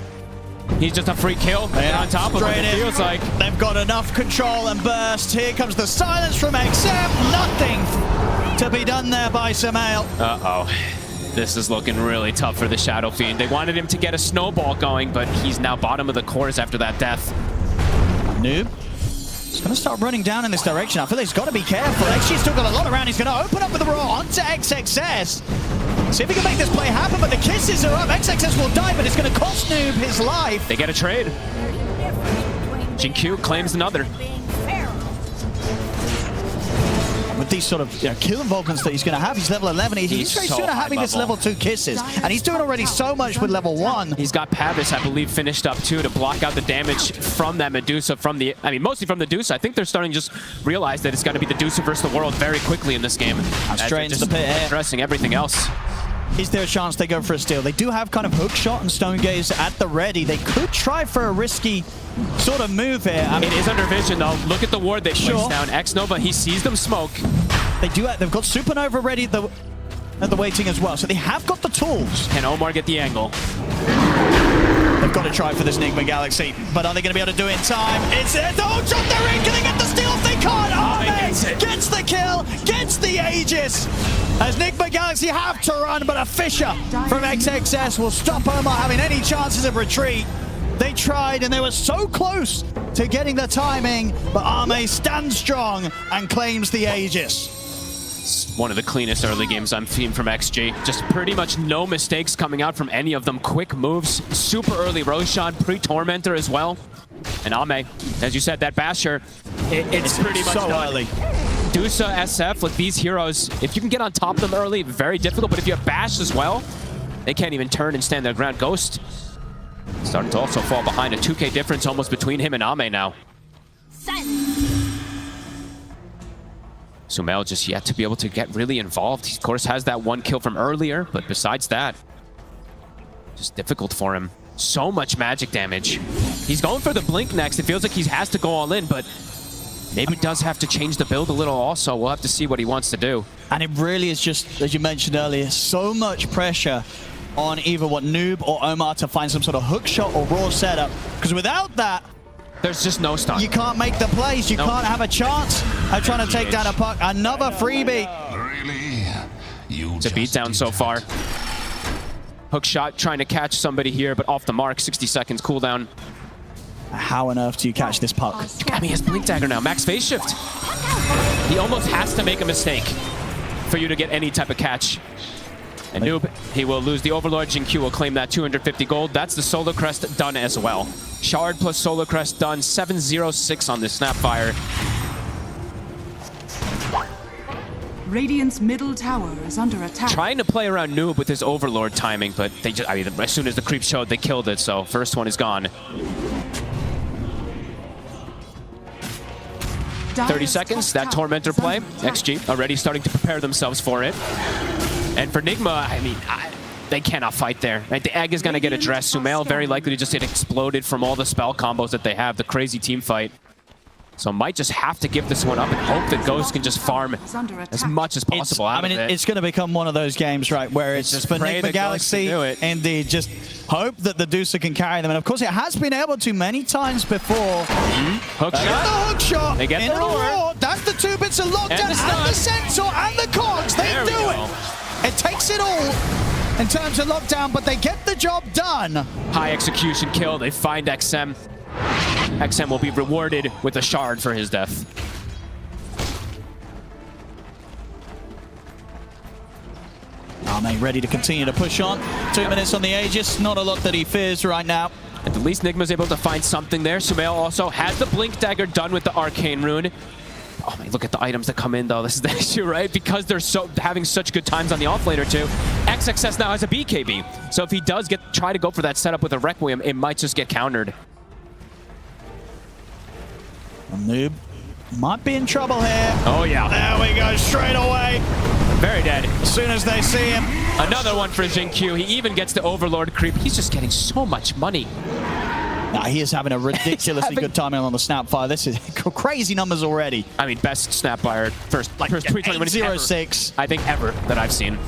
He's just a free kill on top of him, it feels like. They've got enough control and burst. Here comes the silence from XM. Nothing to be done there by Sumail. Uh-oh. This is looking really tough for the Shadow Fiend. They wanted him to get a snowball going, but he's now bottom of the course after that death. Noob. He's going to start running down in this direction. I feel like he's got to be careful. XG's still got a lot around. He's going to open up with the raw onto XXS. See if he can make this play happen, but the kisses are up. XXS will die, but it's going to cost Noob his life. They get a trade. Xingqiu claims another. With these sort of kill involvements that he's going to have, he's level 11. He's very soon having this level 2 kisses, and he's doing already so much with level 1. He's got Pavis, I believe, finished up too to block out the damage from that Medusa, from the, I mean, mostly from the Medusa. I think they're starting to just realize that it's got to be the Medusa versus the world very quickly in this game. Straight into the pit here. Addressing everything else. Is there a chance they go for a steal? They do have kind of hook shot and Stone Gaze at the ready. They could try for a risky sort of move here. I mean, it is under vision though. Look at the ward they placed down. X-Nova, he sees them smoke. They've got Supernova ready at the waiting as well, so they have got the tools. Can Omar get the angle? They've got to try for this NIGMA Galaxy, but are they going to be able to do it in time? It's the hook shot, they're in, can they get the steal if they can't? Arme gets the kill, gets the Aegis, as NIGMA Galaxy have to run, but a Fisher from XXS will stop Omar having any chances of retreat. They tried and they were so close to getting the timing, but Arme stands strong and claims the Aegis. It's one of the cleanest early games I'm seeing from XG. Just pretty much no mistakes coming out from any of them. Quick moves, super early Roshan, pre-Tormentor as well. And Ame, as you said, that Basher, it's pretty much so done. early. Dusa, SF, like these heroes, if you can get on top of them early, very difficult, but if you have Bash as well, they can't even turn and stand their ground. Ghost starting to also fall behind, a 2K difference almost between him and Ame now. Sumail just yet to be able to get really involved. He, of course, has that 1 kill from earlier, but besides that, just difficult for him. So much magic damage. He's going for the blink next. It feels like he has to go all in, but maybe does have to change the build a little also. We'll have to see what he wants to do. And it really is just, as you mentioned earlier, so much pressure on either Noob or Omar to find some sort of hook shot or raw setup. Because without that, there's just no stun. You can't make the plays. You can't have a chance of trying to take down a puck. Another freebie. It's a beatdown so far. Hook shot trying to catch somebody here, but off the mark. 60 seconds cooldown. How on earth do you catch this puck? I mean, he has Blink Dagger now. Max phase shift. He almost has to make a mistake for you to get any type of catch. And Noob, he will lose the Overlord. Jin-Q will claim that 250 gold. That's the Solar Crest done as well. Shard plus Solar Crest done. 706 on the Snapfire. Radiant's middle tower is under attack. Trying to play around Noob with his Overlord timing, but they just, I mean, as soon as the creep showed, they killed it. So first one is gone. 30 seconds, that Tormentor play. XG already starting to prepare themselves for it. And for NIGMA, I mean, they cannot fight there. Right? The egg is going to get addressed. Sumail very likely to just get exploded from all the spell combos that they have, the crazy team fight. So might just have to give this one up and hope that Ghost can just farm as much as possible out of it. It's going to become one of those games, right, where it's just for NIGMA Galaxy, indeed, just hope that the Deucer can carry them. And of course, it has been able to many times before. Hook shot. The hook shot. They get the roar. That's the 2 bits of lockdown and the Centaur and the Cogs. They do it. It takes it all in terms of lockdown, but they get the job done. High execution kill. They find XM. XM will be rewarded with a shard for his death. Arme ready to continue to push on. 2 minutes on the Aegis. Not a lot that he fears right now. At least NIGMA's able to find something there. Sumail also has the Blink Dagger done with the Arcane Rune. Oh man, look at the items that come in though. This is the issue, right? Because they're so having such good times on the offlaner too. XXS now has a BKB. So if he does try to go for that setup with a Requiem, it might just get countered. Noob might be in trouble here. Oh yeah. There we go, straight away. Very dead. As soon as they see him. Another one for Jin-Q. He even gets the Overlord creep. He's just getting so much money. Nah, he is having a ridiculously good timing on the Snapfire. This is crazy numbers already. I mean, best Snapfire first 320 minutes 8-0-6. I think ever that I've seen.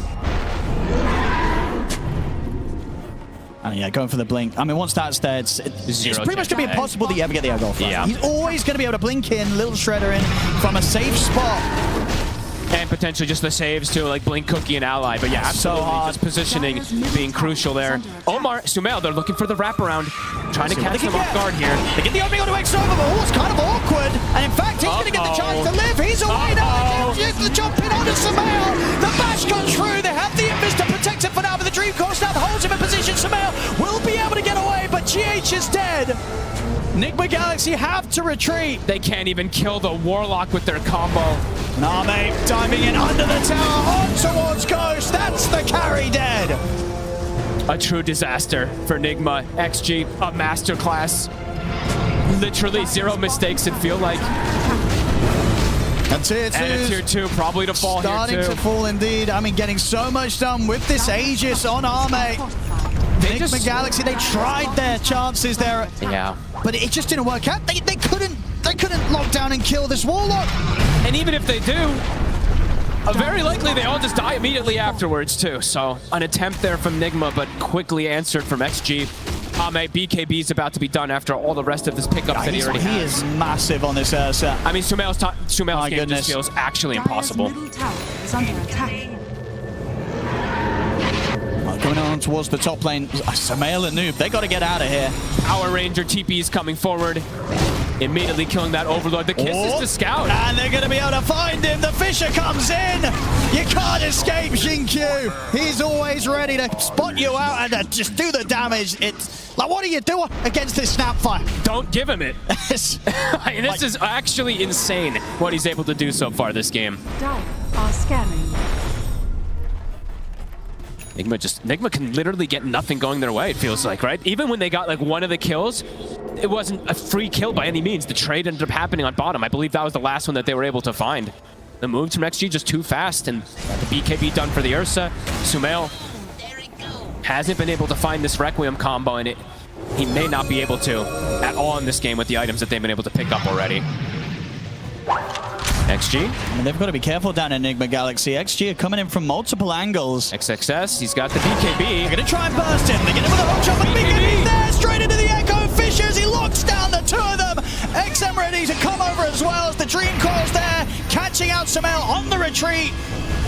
And yeah, going for the blink. I mean, once that's there, it's pretty much going to be impossible that you ever get the egg off. Yeah. He's always going to be able to blink in, little shredder in from a safe spot. And potentially just the saves too, like Blink Cookie and Ally. But yeah, absolutely, just positioning being crucial there. Omar, Sumail, they're looking for the wraparound. Trying to catch them off guard here. They get the opening onto X-Over, but it's kind of awkward. And in fact, he's going to get the chance to live. He's away now. The jump in onto Sumail. The bash comes through. They have the invis to protect him for now, but the Dream Course now holds him in position. Sumail will be able to get away, but GH is dead. NIGMA Galaxy have to retreat. They can't even kill the Warlock with their combo. Name diving in under the tower on towards Ghost. That's the carry dead. A true disaster for NIGMA. XG, a masterclass. Literally 0 mistakes, it feel like. And tier 2. And a tier 2 probably to fall here too. Starting to fall indeed. I mean, getting so much done with this Aegis on Arme. NIGMA Galaxy, they tried their chances there. Yeah. But it just didn't work out. They couldn't lock down and kill this Warlock. And even if they do, very likely they all just die immediately afterwards too. So an attempt there from NIGMA, but quickly answered from XG. Ame, BKB is about to be done after all the rest of this pickup that he already has. He is massive on this Ursa. I mean, Sumail's game just feels actually impossible. Middle tower is under attack. Going on towards the top lane, Sumail and Noob, they got to get out of here. Power Ranger TP is coming forward. Immediately killing that Overlord. The kiss is to Scout. And they're going to be able to find him. The Fisher comes in. You can't escape Jin-Q. He's always ready to spot you out and just do the damage. It's like, what do you do against this Snapfire? Don't give him it. This is actually insane what he's able to do so far this game. Dire are scanning. NIGMA can literally get nothing going their way, it feels like, right? Even when they got like one of the kills, it wasn't a free kill by any means. The trade ended up happening on bottom. I believe that was the last one that they were able to find. The moves from XG just too fast, and the BKB done for the Ursa. Sumail hasn't been able to find this Requiem combo, and he may not be able to at all in this game with the items that they've been able to pick up already. XG. I mean, they've got to be careful down in Enigma Galaxy. XG are coming in from multiple angles. XXS, he's got the BKB. They're going to try and burst him. They get him with a hook shot, but BKB's there, straight into the Echo Fissures. He locks down the two of them. XM ready to come over as well as the Dream Coil's there, catching out Sumail on the retreat.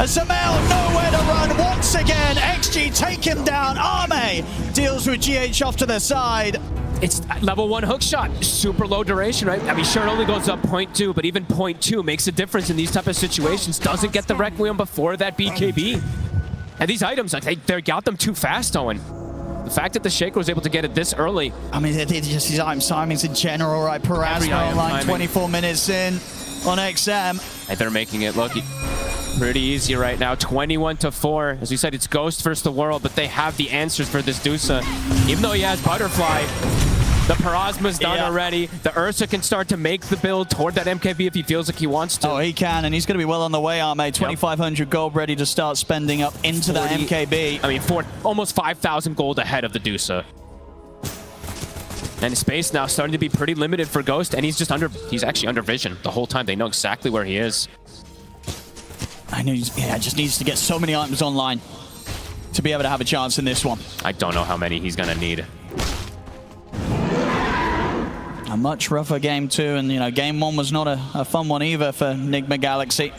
Sumail nowhere to run once again. XG take him down. Arme deals with GH off to the side. It's level 1 hook shot, super low duration, right? I mean, sure, it only goes up 0.2, but even 0.2 makes a difference in these type of situations. Doesn't get the Requiem before that BKB. And these items, like they got them too fast, Owen. The fact that the Shaker was able to get it this early. I mean, it's just his item timings in general, right? Parasma online 24 minutes in on XM. And they're making it look pretty easy right now. 21-4. As we said, it's Ghost versus the world, but they have the answers for this Dusa. Even though he has Butterfly, the Parasma's done already. The Ursa can start to make the build toward that MKB if he feels like he wants to. Oh, he can, and he's going to be well on the way, Arme. 2,500 gold ready to start spending up into that MKB. I mean, almost 5,000 gold ahead of the Dusa. And space now starting to be pretty limited for Ghost, and he's actually under vision the whole time. They know exactly where he is. I know, just needs to get so many items online to be able to have a chance in this one. I don't know how many he's going to need. A much rougher game too, and you know, game 1 was not a fun one either for NIGMA Galaxy.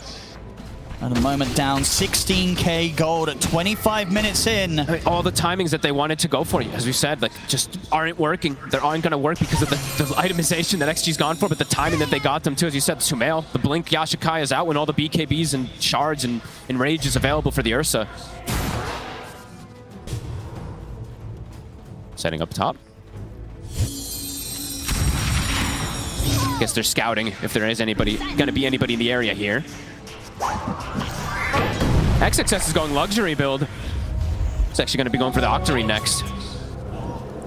At the moment, down 16k gold at 25 minutes in. I mean, all the timings that they wanted to go for, as we said, like just aren't working. They aren't going to work because of the itemization that XG's gone for, but the timing that they got them to, as you said, Sumail, the Blink Yashikai is out when all the BKBs and shards and Rage is available for the Ursa. Setting up top. Guess they're scouting if there is going to be anybody in the area here. XXS is going luxury build. It's actually going to be going for the Octarine next.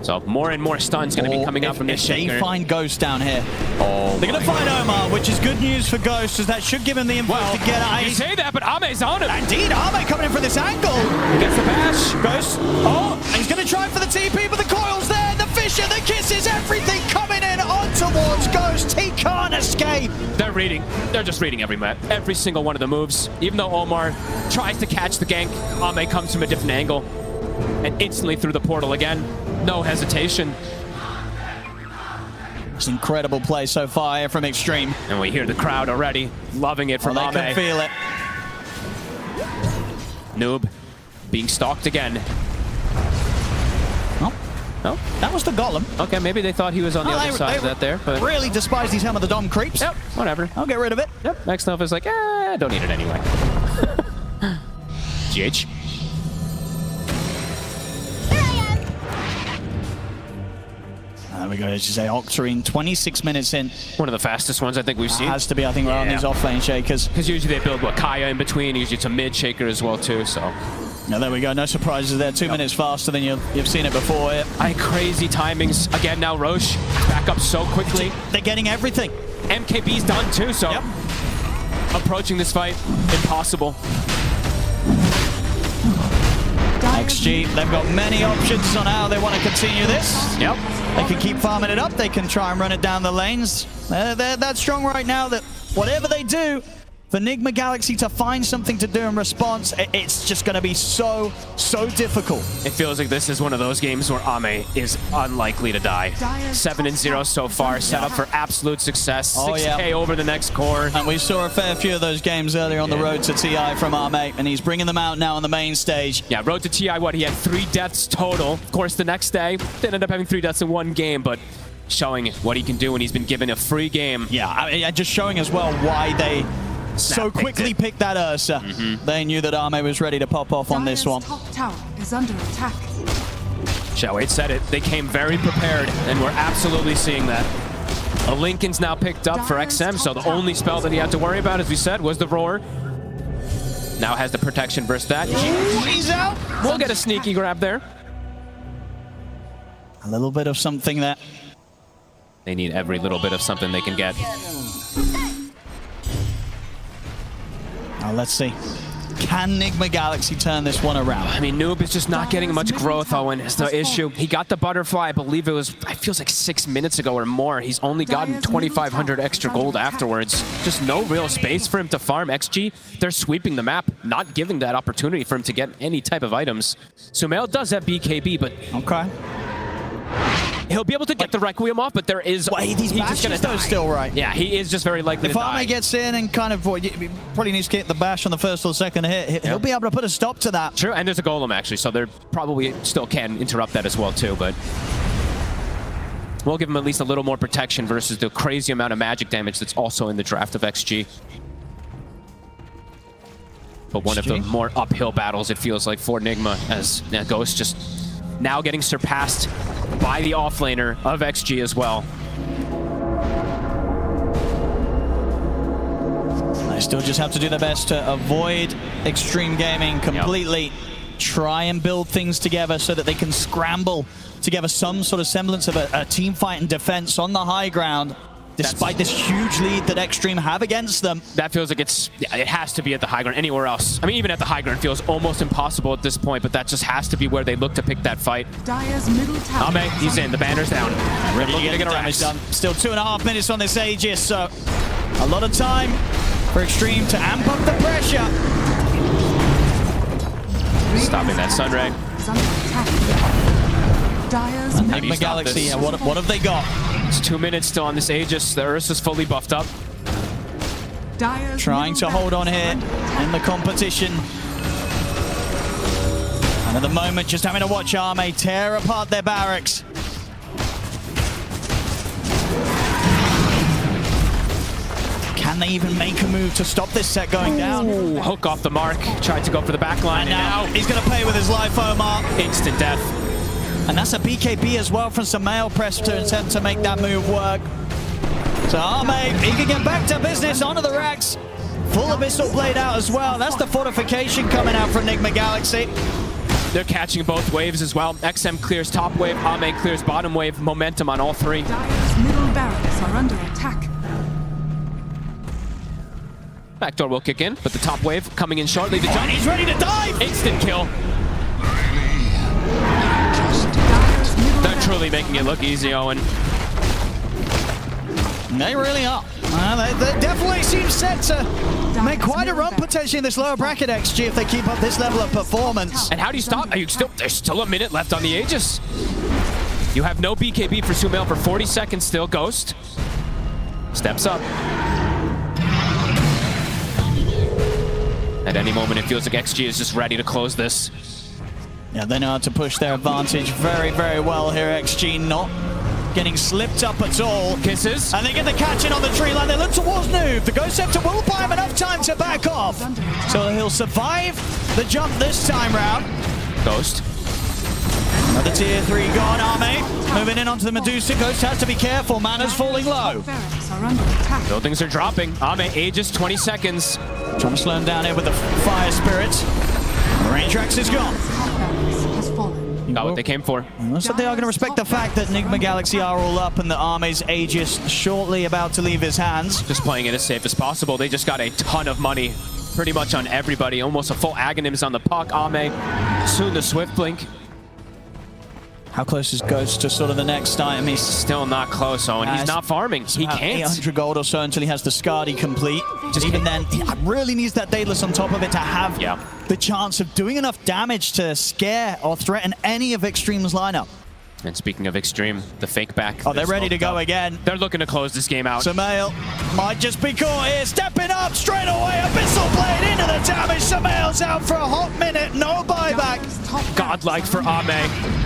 So more and more stuns going to be coming out from this Shaker. They find Ghost down here. Oh, they're going to find Omar, which is good news for Ghost, as that should give him the info to get out. You say that, but Ame's on him. Indeed, Ame coming in from this angle. He gets the bash. Ghost. Oh, and he's going to try for the TP, but the coil's there. The Fissure, the kisses, everything coming in on towards Ghost. He can't escape. They're just reading every single one of the moves. Even though Omar tries to catch the gank, Ame comes from a different angle and instantly through the portal again. No hesitation. It's an incredible play so far here from XTREME. And we hear the crowd already loving it from Ame. They can feel it. Noob being stalked again. No, that was the Golem. Okay, maybe they thought he was on the other side of that there. But really despise these Helm of the Dom creeps. Yep, whatever. I'll get rid of it. Yep, next Nova is like, don't need it anyway. GH. There we go, as you say, Octarine, 26 minutes in. One of the fastest ones I think we've seen. Has to be, I think, around these off-lane Shakers. Because usually they build, Kaya in between. Usually it's a mid-Shaker as well, too, so. Now, there we go. No surprises there. 2 minutes faster than you've seen it before. Crazy timings. Again, now Roche back up so quickly. They're getting everything. MKB's done, too, so. Approaching this fight, impossible. XG, they've got many options on how they want to continue this. Yep. They can keep farming it up. They can try and run it down the lanes. They're that strong right now that whatever they do, for NIGMA Galaxy to find something to do in response, it's just going to be so difficult. It feels like this is one of those games where Ame is unlikely to die. 7-0 so far, set up for absolute success. 6K over the next core. And we saw a fair few of those games earlier on the road to TI from Ame, and he's bringing them out now on the main stage. Yeah, road to TI, he had 3 deaths total. Of course, the next day, they ended up having 3 deaths in one game, but showing what he can do when he's been given a free game. Yeah, I mean, just showing as well why they so quickly picked that Ursa. They knew that Ame was ready to pop off on this one. Top tower is under attack. Shao-Wade said it. They came very prepared, and we're absolutely seeing that. A Lincoln's now picked up for XM, so the only spell that he had to worry about, as we said, was the Roar. Now has the protection versus that. He's out. We'll get a sneaky grab there. A little bit of something there. They need every little bit of something they can get. Oh, let's see. Can NIGMA Galaxy turn this one around? I mean, Noob is just not getting much growth, Owen. It's the issue. He got the butterfly, I believe it feels like 6 minutes ago or more. He's only gotten 2,500 extra gold afterwards. Just no real space for him to farm. XG, they're sweeping the map, not giving that opportunity for him to get any type of items. Sumail does have BKB, but okay. He'll be able to get the Requiem off, but there is... Wait, he's just going to die. Still right. Yeah, he is just very likely to die. If Arme gets in and kind of he probably needs to get the bash on the first or second hit, he'll be able to put a stop to that. True, and there's a Golem actually, so they probably still can interrupt that as well too, but we'll give him at least a little more protection versus the crazy amount of magic damage that's also in the draft of XG. But one of the more uphill battles, it feels like, for NIGMA, as Ghost just now getting surpassed by the offlaner of XG as well. They still just have to do their best to avoid Extreme Gaming completely. Yep. Try and build things together so that they can scramble together some sort of semblance of a team fight and defense on the high ground. Despite this huge lead that Xtreme have against them. That feels like it has to be at the high ground. Anywhere else, I mean, even at the high ground feels almost impossible at this point, but that just has to be where they look to pick that fight. Dire's middle tower. Ame, he's in, the banner's down. Ready to get damage done. Still 2.5 minutes on this Aegis, so a lot of time for Xtreme to amp up the pressure. Stopping that Sunray. Dire's NIGMA Galaxy, yeah, what have they got? It's 2 minutes still on this Aegis. The Ursa's fully buffed up. Trying to hold on here in the competition. And at the moment, just having to watch Arme tear apart their barracks. Can they even make a move to stop this set going down? Ooh, hook off the mark. Tried to go for the back line. And now he's going to pay with his life, Omar. Instant death. And that's a BKB as well from Sumail Press to attempt to make that move work. So Arme, he can get back to business onto the racks. Full Abyssal Blade out as well. That's the fortification coming out from NIGMA Galaxy. They're catching both waves as well. XM clears top wave, Ame clears bottom wave. Momentum on all three. Dire's middle barracks are under attack. Backdoor will kick in, but the top wave coming in shortly. The jump. He's ready to dive! Instant kill. They're truly making it look easy, Owen. They really are. They definitely seem set to make quite a run potentially in this lower bracket XG if they keep up this level of performance. And how do you stop? There's still a minute left on the Aegis. You have no BKB for Sumail for 40 seconds still. Ghost steps up. At any moment, it feels like XG is just ready to close this. Yeah, they know how to push their advantage very, very well here. XG not getting slipped up at all. Kisses. And they get the catch in on the tree line. They look towards Noob. The Ghost Scepter will buy him enough time to back off. So he'll survive the jump this time round. Ghost. Another tier 3 gone. Arme moving in onto the Medusa. Ghost has to be careful. Mana's falling low. Buildings are dropping. Ame, Aegis, 20 seconds. Trying to slow him down here with the Fire Spirits. The range tracks is gone. Got what they came for. Looks like they are going to respect the fact that NIGMA Galaxy are all up and the Arme's Aegis shortly about to leave his hands. Just playing it as safe as possible. They just got a ton of money pretty much on everybody. Almost a full Aghanims on the puck. Ame, soon the Swift Blink. How close is Ghost to sort of the next item? He's still not close, Owen. He's not farming. He can't. 800 gold or so until he has the Skadi complete. Just even then, he really needs that Daedalus on top of it to have the chance of doing enough damage to scare or threaten any of Xtreme's lineup. And speaking of Xtreme, the fake back. Oh, they're ready to go again. They're looking to close this game out. Sumail might just be caught here. Stepping up straight away. Abyssal Blade into the damage. Sumail's out for a hot minute. No buyback. Godlike for Ame.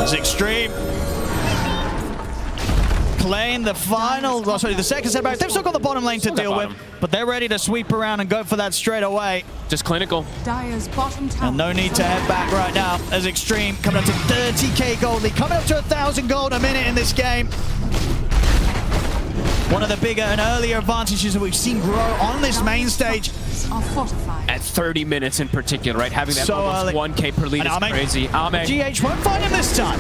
As Xtreme playing the the second set back. They've still got the bottom lane to deal with, but they're ready to sweep around and go for that straight away. Just clinical. Dire's bottom tower. And no need to head back right now as Xtreme coming up to 30k gold lead, coming up to 1,000 gold a minute in this game. One of the bigger and earlier advantages that we've seen grow on this main stage. At 30 minutes in particular, right? Having that so almost 1k per lead is crazy. Ame. GH won't find him this time.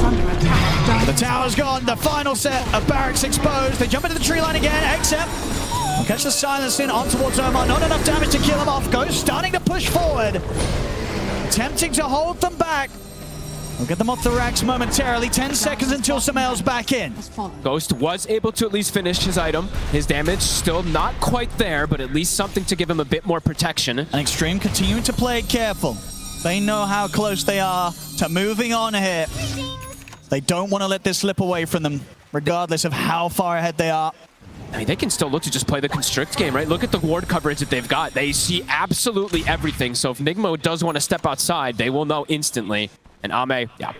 barracks under attack. The tower's gone. The final set of barracks exposed. They jump into the tree line again. XM will catch the silence in on towards Omar. Not enough damage to kill him off. Ghost starting to push forward. Attempting to hold them back. We'll get them off the racks momentarily. 10 seconds until Sumail's back in. Ghost was able to at least finish his item. His damage still not quite there, but at least something to give him a bit more protection. And XTREME continuing to play it careful. They know how close they are to moving on here. They don't want to let this slip away from them, regardless of how far ahead they are. I mean, they can still look to just play the Constrict game, right? Look at the ward coverage that they've got. They see absolutely everything. So if NIGMA does want to step outside, they will know instantly. And Ame, yeah,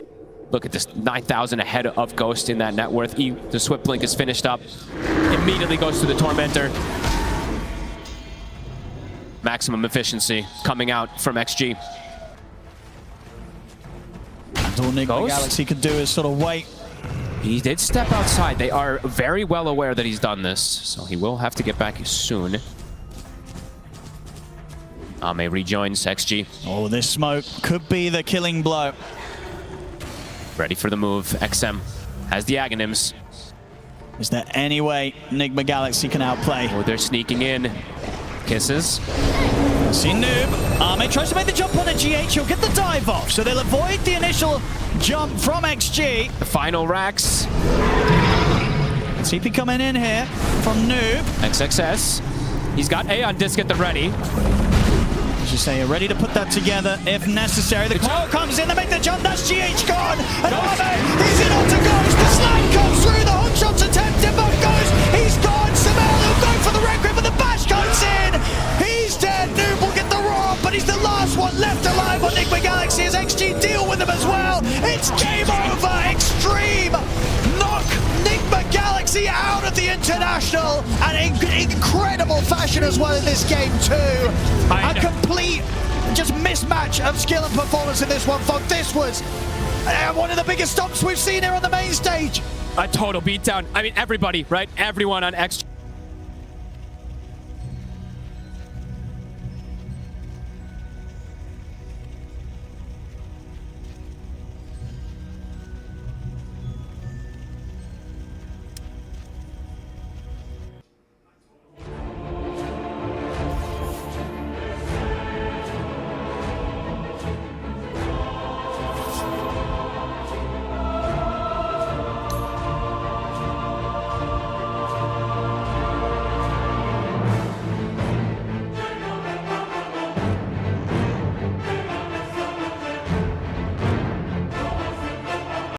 look at this, 9,000 ahead of Ghost in that net worth. The Swift Blink is finished up. Immediately goes to the Tormentor. Maximum efficiency coming out from XG. And all NIGMA Galaxy can do is sort of wait. He did step outside. They are very well aware that he's done this, so he will have to get back soon. Ame rejoins XG. Oh, this smoke could be the killing blow. Ready for the move. XM has the Aghanims. Is there any way NIGMA Galaxy can outplay? Oh, they're sneaking in. Kisses. See Noob. Ame tries to make the jump on a GH. He'll get the dive off, so they'll avoid the initial jump from XG. The final racks. CP coming in here from Noob. XXS. He's got A on disc at the ready. As you say, you're ready to put that together if necessary. The call comes in to make the jump. That's GH gone. And Ame, he's in onto Ghost. The snipe comes through. The hook shot's attempted, but Ghost, he's gone. Sumail will go for the red grip, and the bash comes in. He's dead. Noob will get the roar, but he's the last one left alive on NIGMA Galaxy as XG deal with him as well. It's game over. XTREME knock NIGMA Galaxy out of the International, and in incredible fashion as well in this game too. A complete just mismatch of skill and performance in this one, folks. This was one of the biggest stomps we've seen here on the main stage. A total beatdown. I mean, everybody, right? Everyone on XG